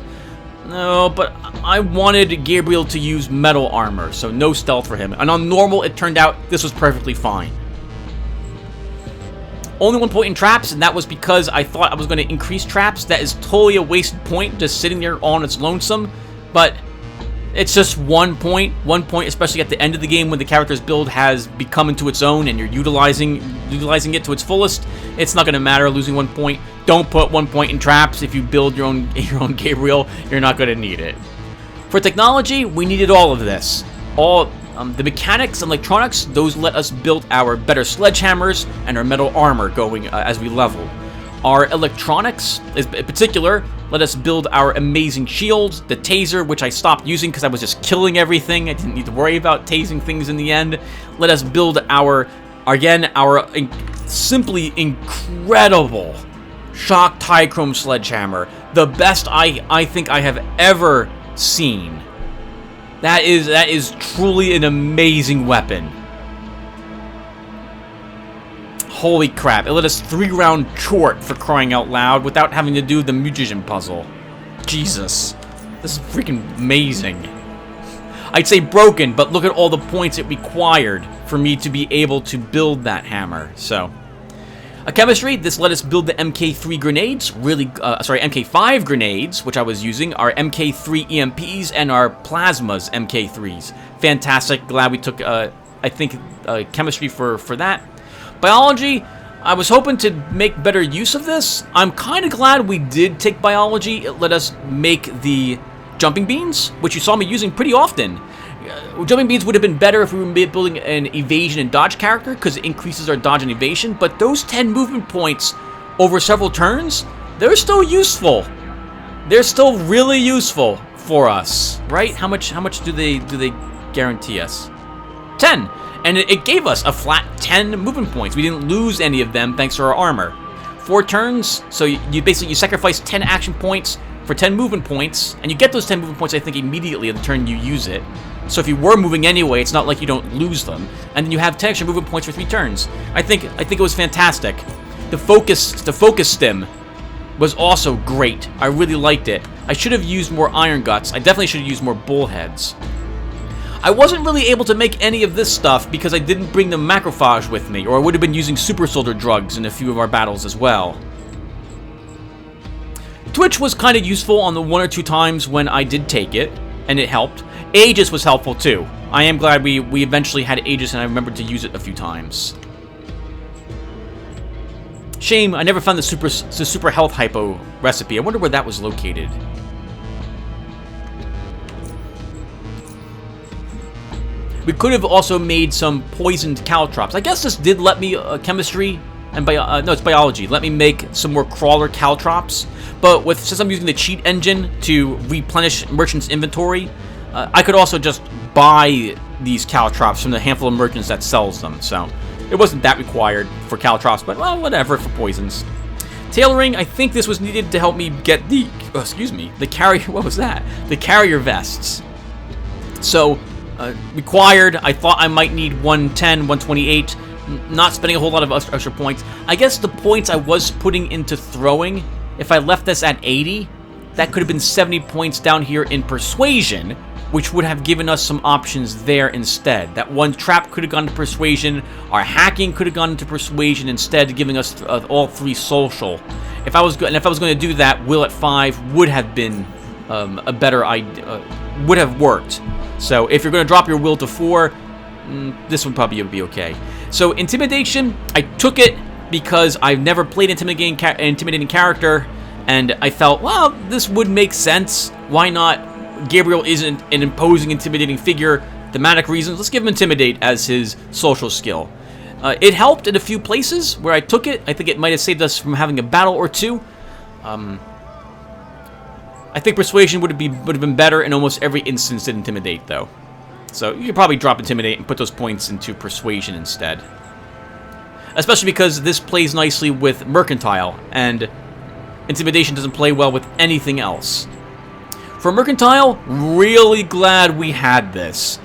No, but I wanted Gabriel to use metal armor, so no stealth for him. And on normal, it turned out this was perfectly fine. Only 1 point in traps, and that was because I thought I was going to increase traps. That is totally a wasted point, just sitting there on its lonesome. But it's just 1 point. 1 point, especially at the end of the game when the character's build has become into its own and you're utilizing it to its fullest. It's not going to matter losing 1 point. Don't put 1 point in traps. If you build your own Gabriel, you're not going to need it. For technology, we needed all of this. The mechanics and electronics, those let us build our better sledgehammers and our metal armor going as we leveled. our electronics. In particular, let us build our amazing shields, the taser, which I stopped using because I was just killing everything. I didn't need to worry about tasing things in the end. Let us build our simply incredible shock Tichrome sledgehammer. The best I think I have ever seen. That is truly an amazing weapon. Holy crap, it let us 3-round chort, for crying out loud, without having to do the musician puzzle. Jesus. This is freaking amazing. I'd say broken, but look at all the points it required for me to be able to build that hammer. So, a chemistry, this let us build the MK3 grenades, MK5 grenades, which I was using, our MK3 EMPs, and our plasmas MK3s. Fantastic, glad we took, I think, chemistry for that. Biology, I was hoping to make better use of this. I'm kind of glad we did take biology. It let us make the jumping beans, which you saw me using pretty often. Jumping beans would have been better if we were building an evasion and dodge character, because it increases our dodge and evasion, but those 10 movement points over several turns, they're still useful. They're still really useful for us, right? How much do they guarantee us? 10. And it gave us a flat 10 movement points. We didn't lose any of them thanks to our armor. 4 turns, so you sacrifice 10 action points for 10 movement points, and you get those 10 movement points, I think, immediately the turn you use it. So if you were moving anyway, it's not like you don't lose them. And then you have 10 extra movement points for 3 turns. I think it was fantastic. The focus stim was also great. I really liked it. I should have used more iron guts. I definitely should have used more bullheads. I wasn't really able to make any of this stuff because I didn't bring the macrophage with me, or I would have been using super soldier drugs in a few of our battles as well. Twitch was kind of useful on the 1 or 2 times when I did take it, and it helped. Aegis was helpful too. I am glad we eventually had Aegis and I remembered to use it a few times. Shame, I never found the super health hypo recipe. I wonder where that was located. We could have also made some poisoned caltrops. I guess this did let me chemistry and no, it's biology. Let me make some more crawler caltrops. But since I'm using the cheat engine to replenish merchants' inventory, I could also just buy these caltrops from the handful of merchants that sells them. So it wasn't that required for caltrops, but well, whatever for poisons. Tailoring, I think this was needed to help me get the carrier. What was that? The carrier vests. So. Required, I thought I might need 110, 128, not spending a whole lot of extra points. I guess the points I was putting into throwing, if I left this at 80, that could have been 70 points down here in persuasion, which would have given us some options there instead. That one trap could have gone to persuasion, our hacking could have gone into persuasion instead, giving us all 3 social. If I was going to do that, will at 5 would have been a better idea, would have worked. So if you're going to drop your will to 4, this would probably be okay. So intimidation, I took it because I've never played intimidating character, and I felt, well, this would make sense. Why not? Gabriel isn't an imposing, intimidating figure. Thematic reasons, let's give him intimidate as his social skill. It helped in a few places where I took it. I think it might have saved us from having a battle or 2. I think persuasion would have been better in almost every instance than intimidate, though. So you could probably drop intimidate and put those points into persuasion instead. Especially because this plays nicely with mercantile, and intimidation doesn't play well with anything else. For mercantile, really glad we had this.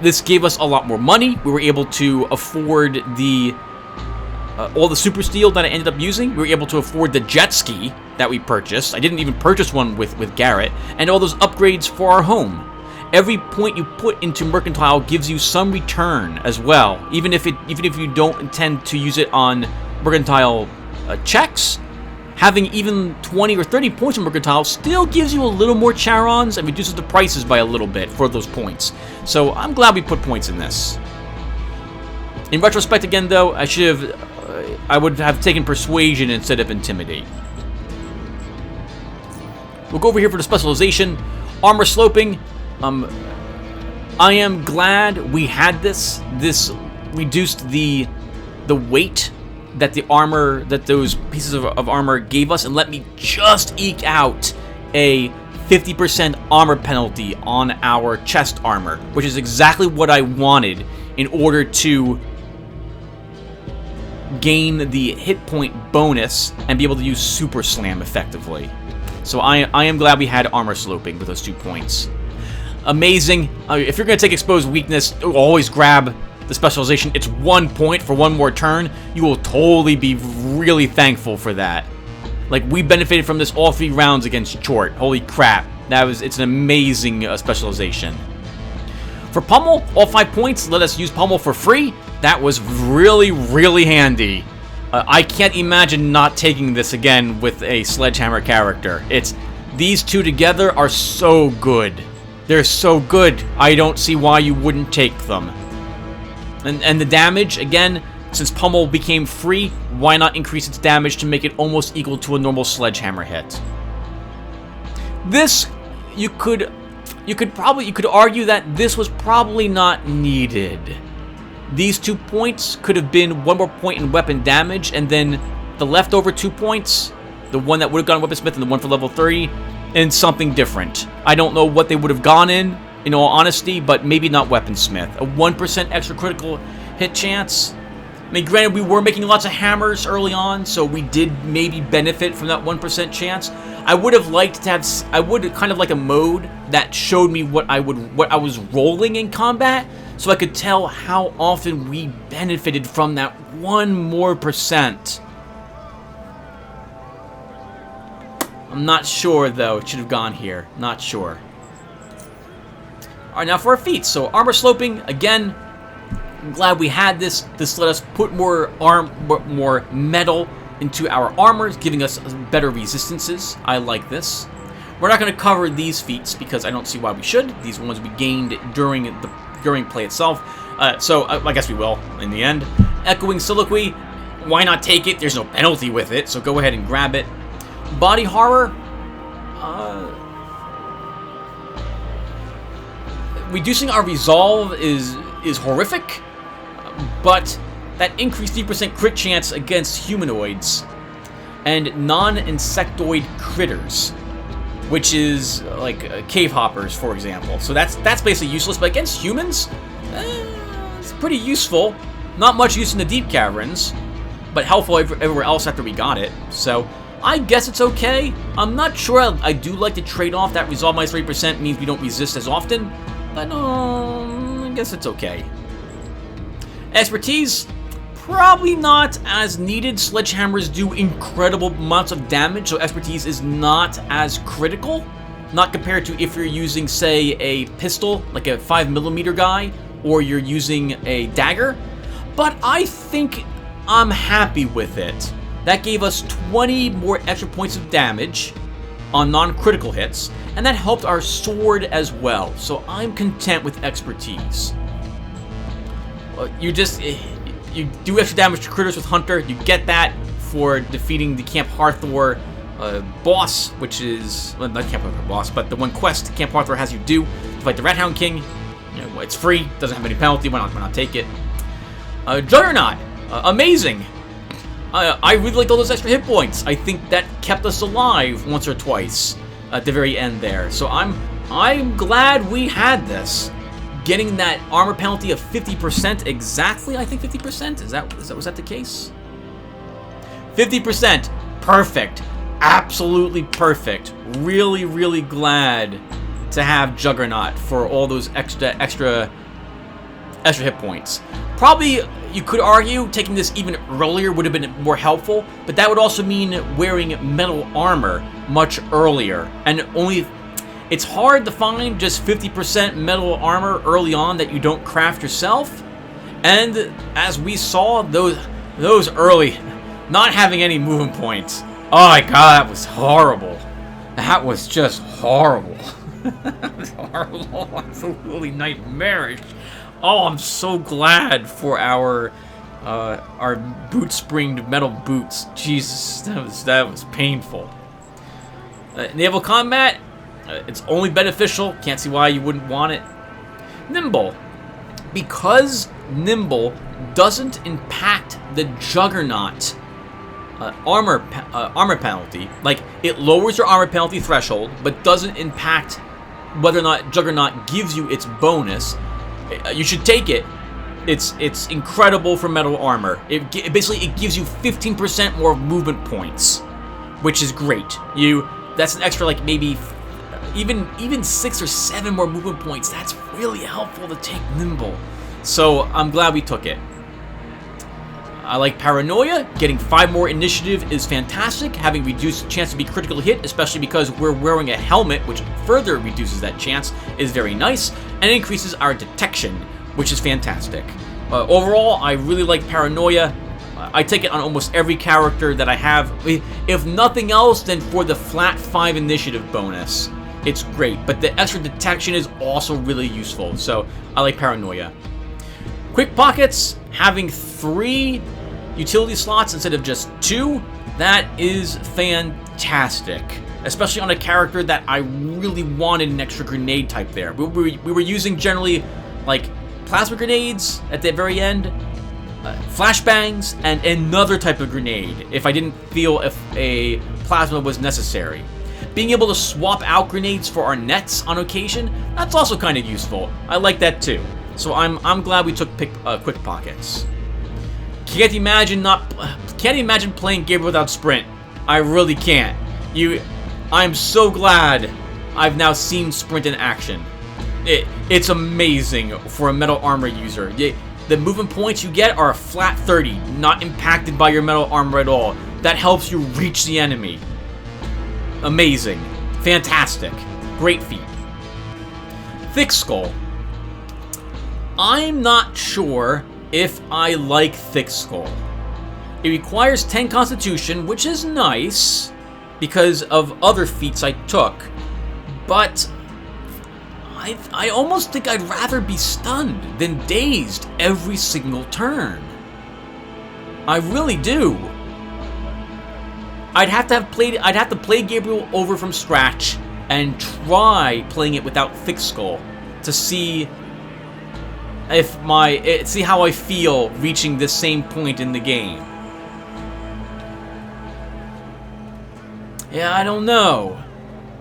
This gave us a lot more money. We were able to afford all the super steel that I ended up using. We were able to afford the jet ski that we purchased. I didn't even purchase one with Garrett, and all those upgrades for our home. Every point you put into mercantile gives you some return as well, even if you don't intend to use it on mercantile checks. Having even 20 or 30 points on mercantile still gives you a little more charons and reduces the prices by a little bit for those points. So I'm glad we put points in this. In retrospect, again though, I would have taken persuasion instead of intimidate. We'll go over here for the specialization. Armor sloping. I am glad we had this. This reduced the weight that those pieces of armor gave us and let me just eke out a 50% armor penalty on our chest armor, which is exactly what I wanted in order to gain the hit point bonus and be able to use Super Slam effectively. So I am glad we had armor sloping with those 2 points. Amazing. If you're going to take exposed weakness, always grab the specialization. It's 1 point for 1 more turn. You will totally be really thankful for that. Like, we benefited from this all 3 rounds against Chort. Holy crap. It's an amazing specialization. For Pummel, all 5 points let us use Pummel for free. That was really, really handy. I can't imagine not taking this again with a Sledgehammer character. These 2 together are so good. They're so good. I don't see why you wouldn't take them. And the damage, again, since Pummel became free, why not increase its damage to make it almost equal to a normal Sledgehammer hit? This, you could argue that this was probably not needed. These 2 points could have been 1 more point in weapon damage, and then the leftover 2 points, the one that would have gone Weaponsmith and the one for level 30, and something different. I don't know what they would have gone in all honesty, but maybe not Weaponsmith. A 1% extra critical hit chance. I mean, granted, we were making lots of hammers early on, so we did maybe benefit from that 1% chance. I would have liked to have, I would kind of like a mode that showed me what I was rolling in combat, so I could tell how often we benefited from that 1 more %. I'm not sure, though. It should have gone here. Not sure. Alright, now for our feats. So, armor sloping, again, I'm glad we had this. This let us put more metal into our armors, giving us better resistances. I like this. We're not going to cover these feats because I don't see why we should. These are ones we gained during play itself. So I guess we will in the end. Echoing Soliloquy, why not take it? There's no penalty with it, so go ahead and grab it. Body Horror, reducing our resolve is horrific, but that increased 3% crit chance against humanoids and non-insectoid critters, which is like cave hoppers, for example. So that's basically useless, but against humans, it's pretty useful. Not much use in the deep caverns, but helpful everywhere else after we got it. So I guess it's okay. I'm not sure. I do like to trade off that resolve minus 3% means we don't resist as often, but I guess it's okay. Expertise, probably not as needed. Sledgehammers do incredible amounts of damage, so expertise is not as critical. Not compared to if you're using, say, a pistol, like a 5mm guy, or you're using a dagger. But I think I'm happy with it. That gave us 20 more extra points of damage on non-critical hits, and that helped our sword as well. So I'm content with expertise. You do extra damage to critters with Hunter. You get that for defeating the Camp Harthor boss, which is, well, not Camp Harthor boss, but the one quest Camp Harthor has you do to fight the Rat Hound King. You know, it's free, doesn't have any penalty. Why not take it? Juggernaut, amazing. I really liked all those extra hit points. I think that kept us alive once or twice at the very end there. So I'm glad we had this. Getting that armor penalty of 50% exactly. I think 50%. Was that the case? 50%. Perfect. Absolutely perfect. Really, really glad to have Juggernaut for all those extra hit points. Probably, you could argue, taking this even earlier would have been more helpful, but that would also mean wearing metal armor much earlier. And it's hard to find just 50% metal armor early on that you don't craft yourself. And as we saw, those early, not having any movement points. Oh my god, that was horrible. That was just horrible. That was horrible. Absolutely nightmarish. Oh, I'm so glad for our boot-springed metal boots. Jesus, that was painful. Naval combat, it's only beneficial. Can't see why you wouldn't want it. Nimble, because nimble doesn't impact the Juggernaut armor penalty. Like, it lowers your armor penalty threshold, but doesn't impact whether or not Juggernaut gives you its bonus. You should take it. It's incredible for metal armor. Basically it gives you 15% more movement points, which is great. That's an extra, like, maybe even 6 or 7 more movement points. That's really helpful to take nimble. So I'm glad we took it. I like Paranoia. Getting 5 more initiative is fantastic. Having reduced chance to be critically hit, especially because we're wearing a helmet, which further reduces that chance, is very nice, and increases our detection, which is fantastic. Overall, I really like Paranoia. I take it on almost every character that I have. If nothing else, then for the flat 5 initiative bonus, it's great. But the extra detection is also really useful, so I like Paranoia. Quick Pockets, having 3 utility slots instead of just 2, that is fantastic. Especially on a character that I really wanted an extra grenade type there. We were using generally, like, plasma grenades at the very end, flashbangs, and another type of grenade if I didn't feel if a plasma was necessary. Being able to swap out grenades for our nets on occasion, that's also kind of useful. I like that too. So I'm glad we took Quick Pockets. Can't imagine playing Gabriel without Sprint. I really can't. I'm so glad I've now seen Sprint in action. It's amazing for a metal armor user. The movement points you get are a flat 30, not impacted by your metal armor at all. That helps you reach the enemy. Amazing. Fantastic. Great feat. Thick Skull. I'm not sure if I like Thick Skull. It requires 10 Constitution, which is nice because of other feats I took, but I almost think I'd rather be stunned than dazed every single turn. I really do. I'd have to play Gabriel over from scratch and try playing it without Thick Skull to see see how I feel reaching this same point in the game. Yeah, I don't know.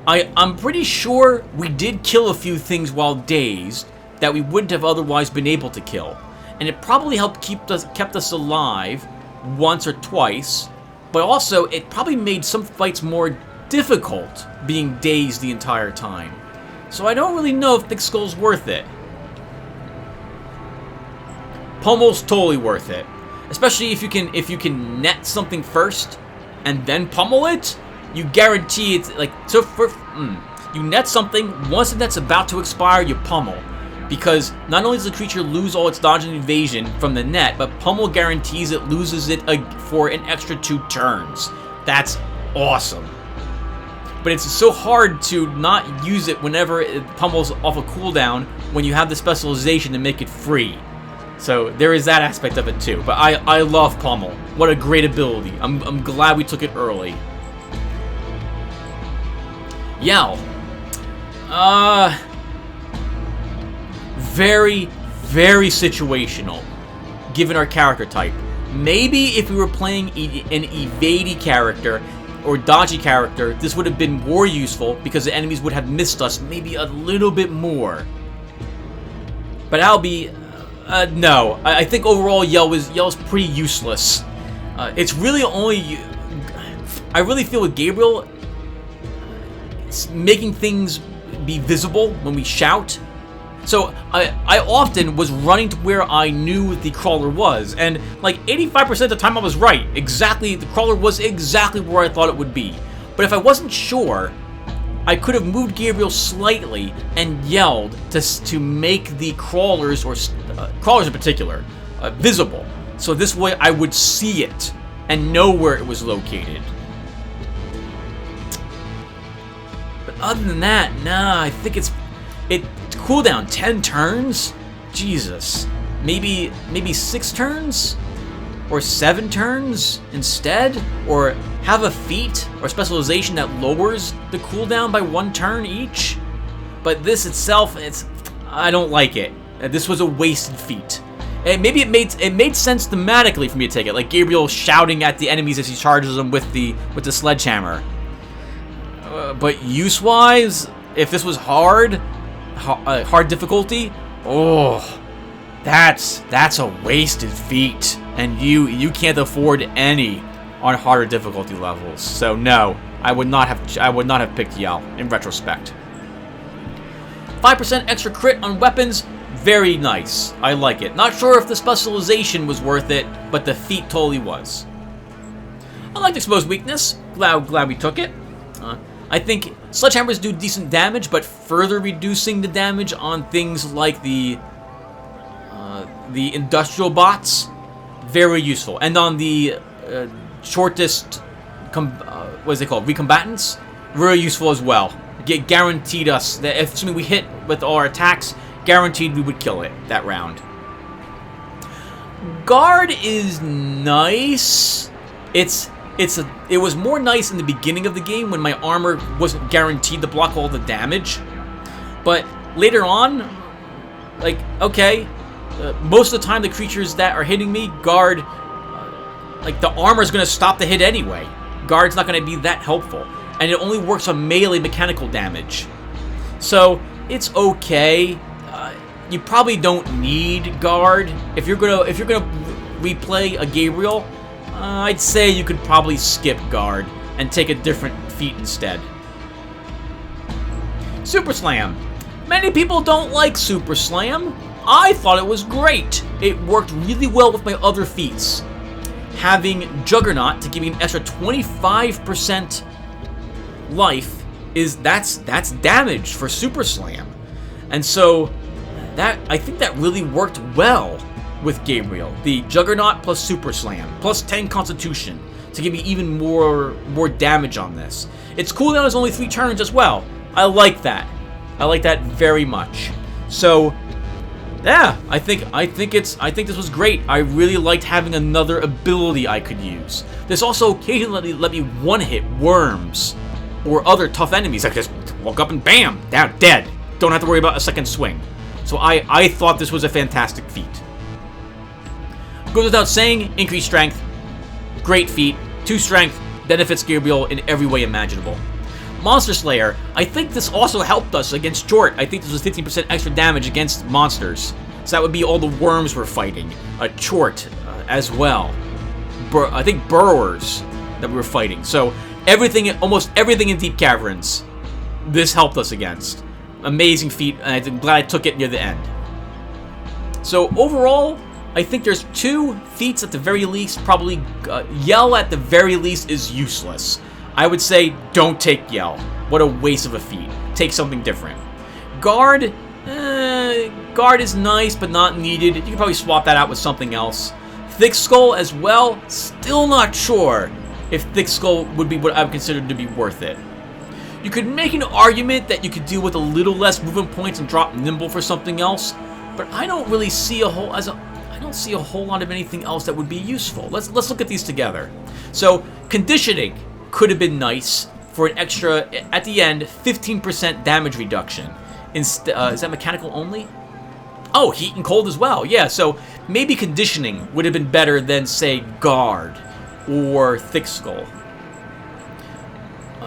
I'm pretty sure we did kill a few things while dazed that we wouldn't have otherwise been able to kill. And it probably kept us alive once or twice, but also it probably made some fights more difficult being dazed the entire time. So I don't really know if Thick Skull's worth it. Pummel's totally worth it. Especially if you can net something first and then pummel it. You guarantee it's like, so you net something, once the net's about to expire, you pummel. Because not only does the creature lose all its dodge and evasion from the net, but pummel guarantees it loses it for an extra 2 turns. That's awesome. But it's so hard to not use it whenever it pummels off a cooldown when you have the specialization to make it free. So there is that aspect of it too. But I love pummel. What a great ability. I'm glad we took it early. Yell. Very, very situational, given our character type. Maybe if we were playing an evadey character or dodgy character, this would have been more useful because the enemies would have missed us maybe a little bit more. But I'll be... no. I think overall Yell's pretty useless. It's really only... I really feel with Gabriel, making things be visible when we shout. So I often was running to where I knew the crawler was, and like 85% of the time I was right. Exactly, the crawler was exactly where I thought it would be. But if I wasn't sure, I could have moved Gabriel slightly and yelled to make the crawlers, or crawlers in particular, visible. So this way I would see it and know where it was located. But other than that, nah, I think it cooldown 10 turns? Jesus. Maybe 6 turns? Or 7 turns instead? Or have a feat or specialization that lowers the cooldown by 1 turn each? But this itself, I don't like it. This was a wasted feat. maybe it made sense thematically for me to take it, like Gabriel shouting at the enemies as he charges them with the sledgehammer. But use-wise, if this was hard difficulty, oh, that's a wasted feat, and you can't afford any on harder difficulty levels. So no, I would not have picked Yell in retrospect. 5% extra crit on weapons, very nice. I like it. Not sure if the specialization was worth it, but the feat totally was. I liked exposed weakness. Glad we took it. I think sledgehammers do decent damage, but further reducing the damage on things like the industrial bots, very useful. And on the shortest, what is it called, recombatants, very useful as well. Guaranteed us that if assuming we hit with all our attacks, guaranteed we would kill it that round. Guard is nice. It was more nice in the beginning of the game when my armor wasn't guaranteed to block all the damage. But later on, like, okay, most of the time the creatures that are hitting me, Guard, like the armor's going to stop the hit anyway. Guard's not going to be that helpful. And it only works on melee mechanical damage. So, it's okay. You probably don't need Guard. If you're gonna replay a Gabriel, I'd say you could probably skip Guard and take a different feat instead. Super Slam. Many people don't like Super Slam. I thought it was great. It worked really well with my other feats. Having Juggernaut to give me an extra 25% life that's damage for Super Slam. And so I think that really worked well with Gabriel. The Juggernaut plus Super Slam plus 10 Constitution to give me even more damage on this. Its cooldown is only 3 turns as well. I like that. I like that very much. So yeah, I think this was great. I really liked having another ability I could use. This also occasionally let me one-hit worms or other tough enemies. I just walk up and bam, down, dead. Don't have to worry about a second swing. So I thought this was a fantastic feat. Goes without saying, increased strength, great feat. 2 strength, benefits Gabriel in every way imaginable. Monster Slayer, I think this also helped us against Chort. I think this was 15% extra damage against monsters. So that would be all the worms we're fighting. Chort as well. I think burrowers that we were fighting. So everything, almost everything in Deep Caverns, this helped us against. Amazing feat, and I'm glad I took it near the end. So overall, I think there's 2 feats at the very least. Probably Yell at the very least is useless. I would say don't take Yell. What a waste of a feat. Take something different. Guard is nice but not needed. You can probably swap that out with something else. Thick Skull as well. Still not sure if Thick Skull would be what I would consider to be worth it. You could make an argument that you could deal with a little less movement points and drop Nimble for something else, but I don't really see a whole lot of anything else that would be useful. Let's look at these together. So conditioning could have been nice for an extra, at the end, 15% damage reduction. Is that mechanical only? Oh, heat and cold as well. Yeah, so maybe conditioning would have been better than, say, Guard or Thick Skull.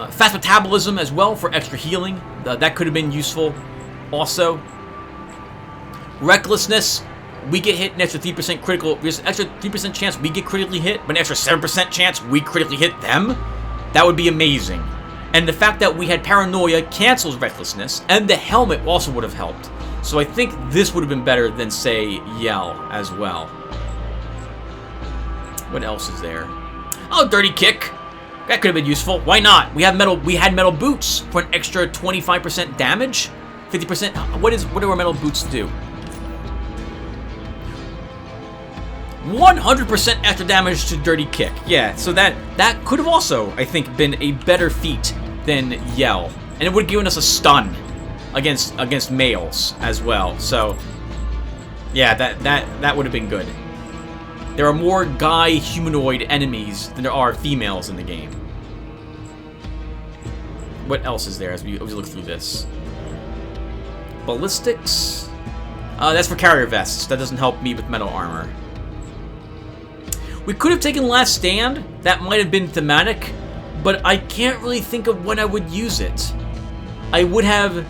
Fast metabolism as well for extra healing. That could have been useful also. Recklessness. We get hit an extra 3% critical. There's an extra 3% chance we get critically hit, but an extra 7% chance we critically hit them. That would be amazing. And the fact that we had Paranoia cancels Recklessness, and the helmet also would have helped. So I think this would have been better than, say, Yell as well. What else is there? Oh, Dirty Kick. That could have been useful. Why not? We had metal boots for an extra 25% damage. 50%. What do our metal boots do? 100% extra damage to Dirty Kick. Yeah, so that could have also, I think, been a better feat than Yell. And it would have given us a stun against males as well. So, yeah, that would have been good. There are more guy humanoid enemies than there are females in the game. What else is there as we look through this? Ballistics. That's for carrier vests. That doesn't help me with metal armor. We could have taken Last Stand. That might have been thematic, but I can't really think of when I would use it. I would have,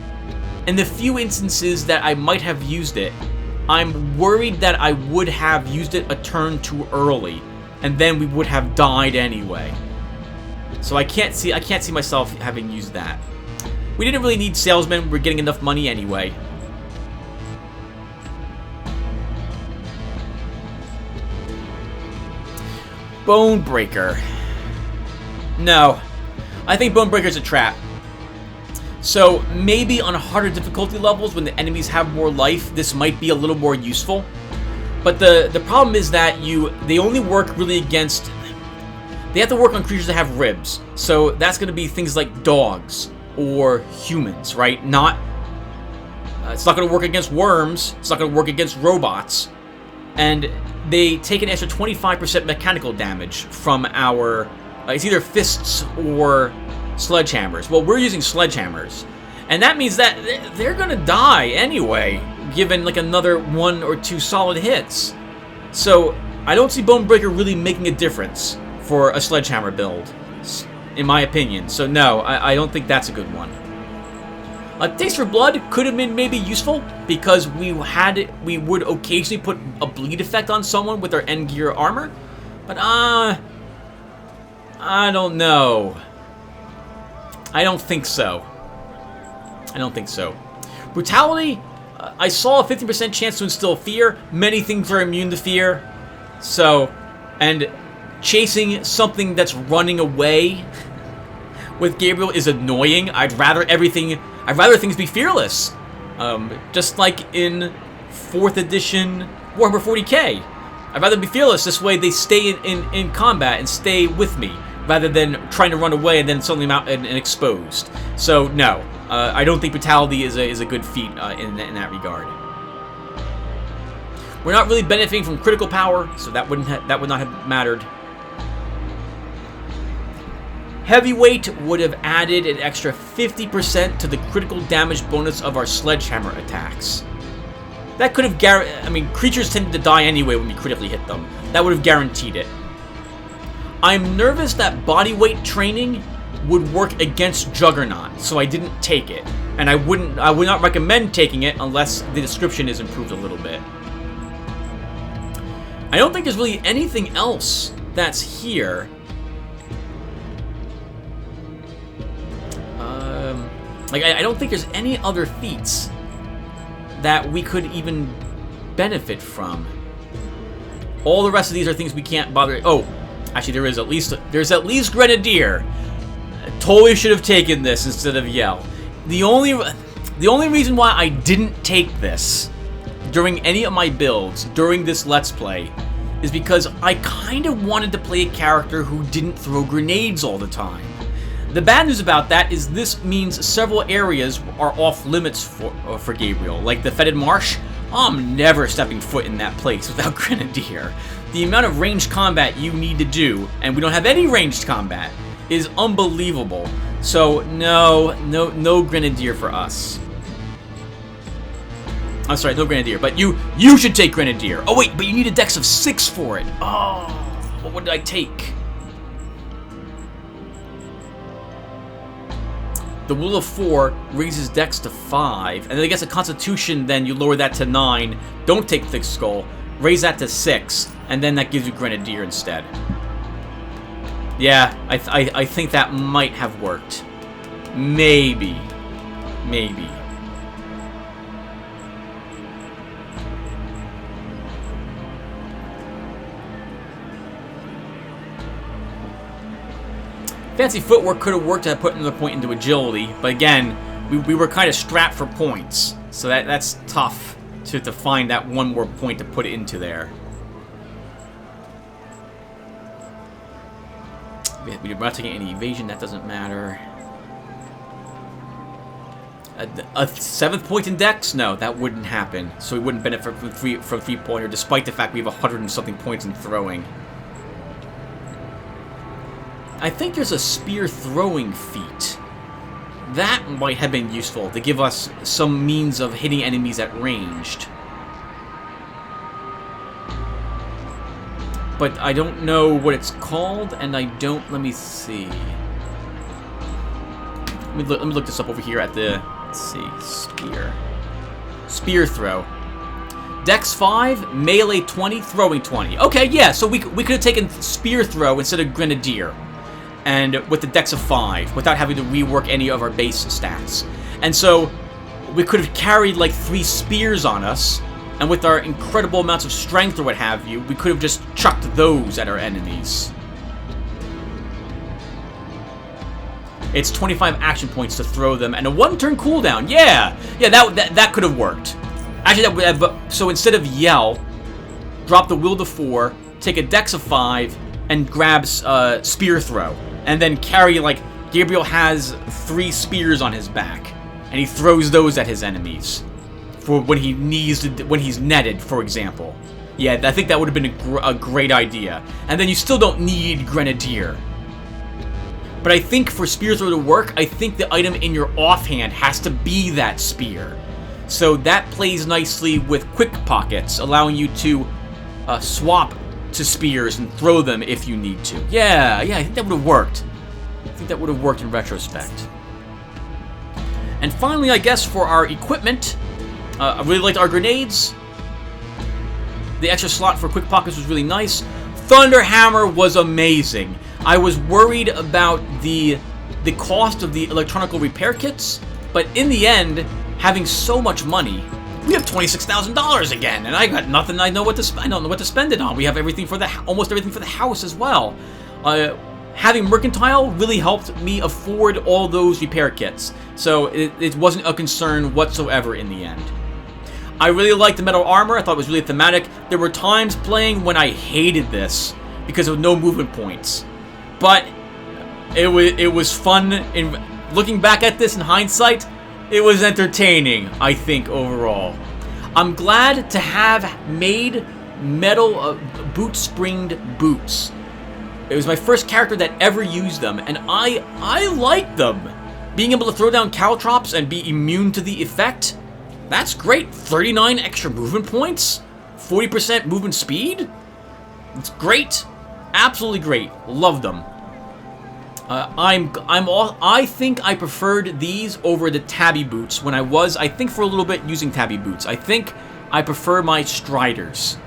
in the few instances that I might have used it, I'm worried that I would have used it a turn too early, and then we would have died anyway. So I can't see myself having used that. We didn't really need salesmen. We're getting enough money anyway. Bonebreaker. No. I think Bonebreaker's a trap. So maybe on harder difficulty levels when the enemies have more life, this might be a little more useful. But the problem is that they only work really against... They have to work on creatures that have ribs. So that's going to be things like dogs or humans, right? Not... it's not going to work against worms. It's not going to work against robots. And they take an extra 25% mechanical damage from our... it's either fists or sledgehammers. Well, we're using sledgehammers. And that means that they're going to die anyway, given like another 1 or 2 solid hits. So I don't see Bonebreaker really making a difference for a sledgehammer build, in my opinion. So no, I don't think that's a good one. Taste for Blood could have been maybe useful because we would occasionally put a bleed effect on someone with our end gear armor, but I don't know. I don't think so. I don't think so. Brutality, I saw a 50% chance to instill fear. Many things are immune to fear. So, and chasing something that's running away with Gabriel is annoying. I'd rather things be fearless. Just like in 4th edition Warhammer 40k. I'd rather be fearless. This way they stay in combat and stay with me, rather than trying to run away and then suddenly I'm out and exposed. So no, I don't think Brutality is a good feat in that regard. We're not really benefiting from critical power, so that would not have mattered. Heavyweight would have added an extra 50% to the critical damage bonus of our sledgehammer attacks. That could have creatures tended to die anyway when we critically hit them. That would have guaranteed it. I'm nervous that bodyweight training would work against Juggernaut, so I didn't take it. And I would not recommend taking it unless the description is improved a little bit. I don't think there's really anything else that's here. I don't think there's any other feats that we could even benefit from. All the rest of these are things we can't bother. Oh, actually, there's at least Grenadier. I totally should have taken this instead of Yell. The only reason why I didn't take this during any of my builds during this Let's Play is because I kind of wanted to play a character who didn't throw grenades all the time. The bad news about that is this means several areas are off limits for Gabriel, like the Fetid Marsh. I'm never stepping foot in that place without Grenadier. The amount of ranged combat you need to do, and we don't have any ranged combat, is unbelievable. So no Grenadier for us. I'm sorry, no Grenadier, but you should take Grenadier. Oh wait, but you need a dex of 6 for it. Oh, what did I take? The Will of 4 raises dex to 5, and then I guess a Constitution, then you lower that to 9. Don't take Thick Skull, raise that to 6, and then that gives you Grenadier instead. Yeah, I think that might have worked. Maybe. Fancy Footwork could have worked to have put another point into Agility, but again, we were kind of strapped for points, so that's tough to find that one more point to put into there. We're not taking any evasion, that doesn't matter. A 7th point in Dex? No, that wouldn't happen, so we wouldn't benefit from 3-pointer, despite the fact we have 100 and something points in throwing. I think there's a spear throwing feat. That might have been useful to give us some means of hitting enemies at ranged. but I don't know what it's called, and I don't... Let me see. Let me look this up over here at the... Let's see. Spear. Spear throw. Dex 5, melee 20, throwing 20. Okay, yeah, so we could have taken spear throw instead of grenadier. And with the dex of 5, without having to rework any of our base stats. And so, we could have carried like 3 spears on us, and with our incredible amounts of strength or what have you, we could have just chucked those at our enemies. It's 25 action points to throw them, and a 1-turn cooldown. Yeah, that could have worked. Actually, so instead of yell, drop the will to 4, take a dex of 5, and grabs spear throw, and then carry like Gabriel has 3 spears on his back, and he throws those at his enemies for when he needs to, when he's netted, for example. Yeah, I think that would have been a great idea. And then you still don't need grenadier. But I think for spear throw to work, I think the item in your offhand has to be that spear. So that plays nicely with quick pockets, allowing you to swap to spears and throw them if you need to. Yeah, I think that would have worked. I think that would have worked in retrospect. And finally, I guess, for our equipment, I really liked our grenades. The extra slot for quick pockets was really nice. Thunderhammer was amazing. I was worried about the cost of the electronical repair kits, but in the end, having so much money, we have $26,000 again, and I got nothing. I don't know what to spend it on. We have everything for almost everything for the house as well. Having mercantile really helped me afford all those repair kits, so it wasn't a concern whatsoever in the end. I really liked the metal armor. I thought it was really thematic. There were times playing when I hated this because of no movement points, but it was fun. In looking back at this in hindsight, it was entertaining, I think, overall. I'm glad to have made metal boot-springed boots. It was my first character that ever used them, and I liked them. Being able to throw down caltrops and be immune to the effect, that's great. 39 extra movement points, 40% movement speed. It's great, absolutely great. Love them. I think I preferred these over the tabby boots when I think for a little bit using tabby boots. I think I prefer my striders.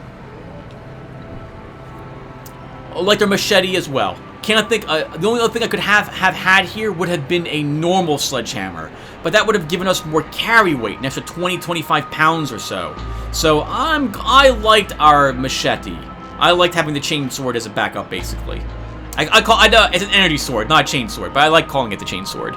I like their machete as well. Can't think, the only other thing I could have had here would have been a normal sledgehammer, but that would have given us more carry weight, an extra 20-25 pounds or so. So I liked our machete. I liked having the chain sword as a backup, basically. It's an energy sword, not a chain sword, but I like calling it the chain sword.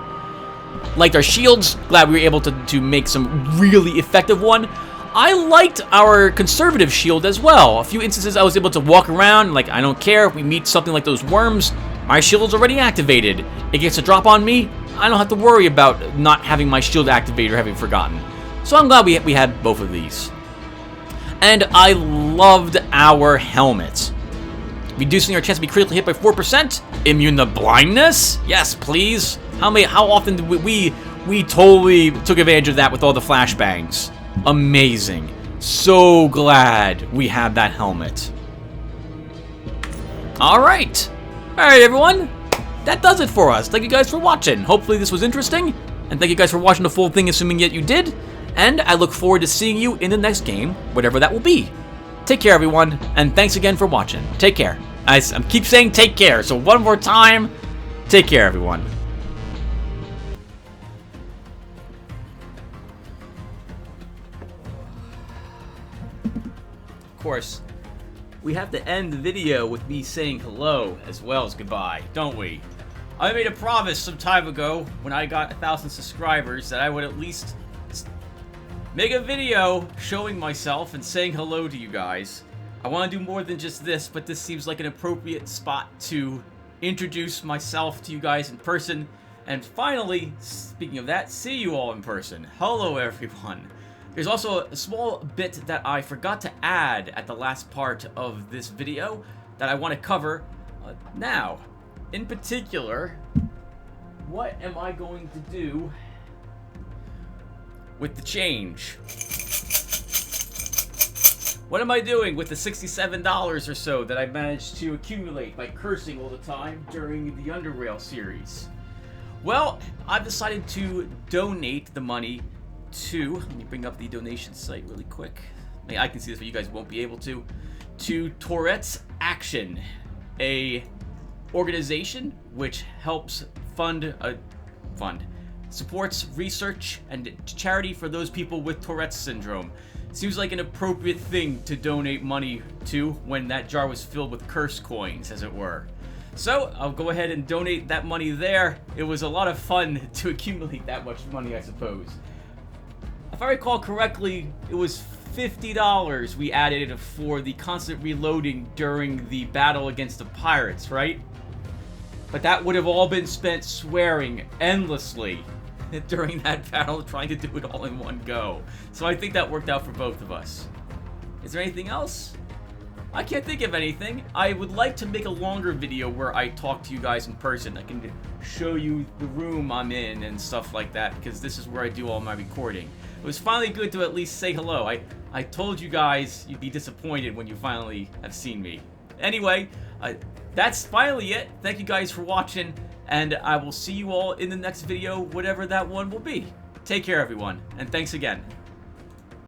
Liked our shields. Glad we were able to make some really effective one. I liked our conservative shield as well. A few instances I was able to walk around, like, I don't care if we meet something like those worms. My shield's already activated. It gets a drop on me. I don't have to worry about not having my shield activated or having forgotten. So I'm glad we had both of these. And I loved our helmet. Reducing our chance to be critically hit by 4%. Immune to blindness? Yes, please. How often did we totally took advantage of that with all the flashbangs. Amazing. So glad we have that helmet. Alright, everyone. That does it for us. Thank you guys for watching. Hopefully this was interesting. And thank you guys for watching the full thing, assuming that you did. And I look forward to seeing you in the next game, whatever that will be. Take care, everyone. And thanks again for watching. Take care. I keep saying take care, so one more time. Take care, everyone. Of course, we have to end the video with me saying hello as well as goodbye, don't we? I made a promise some time ago when I got 1,000 subscribers that I would at least make a video showing myself and saying hello to you guys. I want to do more than just this, but this seems like an appropriate spot to introduce myself to you guys in person. And finally, speaking of that, see you all in person. Hello, everyone. There's also a small bit that I forgot to add at the last part of this video that I want to cover now. In particular, what am I going to do with the change? What am I doing with the $67 or so that I managed to accumulate by cursing all the time during the Underrail series? Well, I've decided to donate the money to, let me bring up the donation site really quick. I mean, I can see this, but you guys won't be able to Tourette's Action, a organization which helps supports research and charity for those people with Tourette's syndrome. Seems like an appropriate thing to donate money to when that jar was filled with curse coins, as it were. So, I'll go ahead and donate that money there. It was a lot of fun to accumulate that much money, I suppose. If I recall correctly, it was $50 we added for the constant reloading during the battle against the pirates, right? But that would have all been spent swearing endlessly during that battle, trying to do it all in one go. So I think that worked out for both of us. Is there anything else? I can't think of anything. I would like to make a longer video where I talk to you guys in person. I can show you the room I'm in and stuff like that, because this is where I do all my recording. It was finally good to at least say hello. I told you guys you'd be disappointed when you finally have seen me. Anyway, that's finally it. Thank you guys for watching, and I will see you all in the next video, whatever that one will be. Take care, everyone, and thanks again.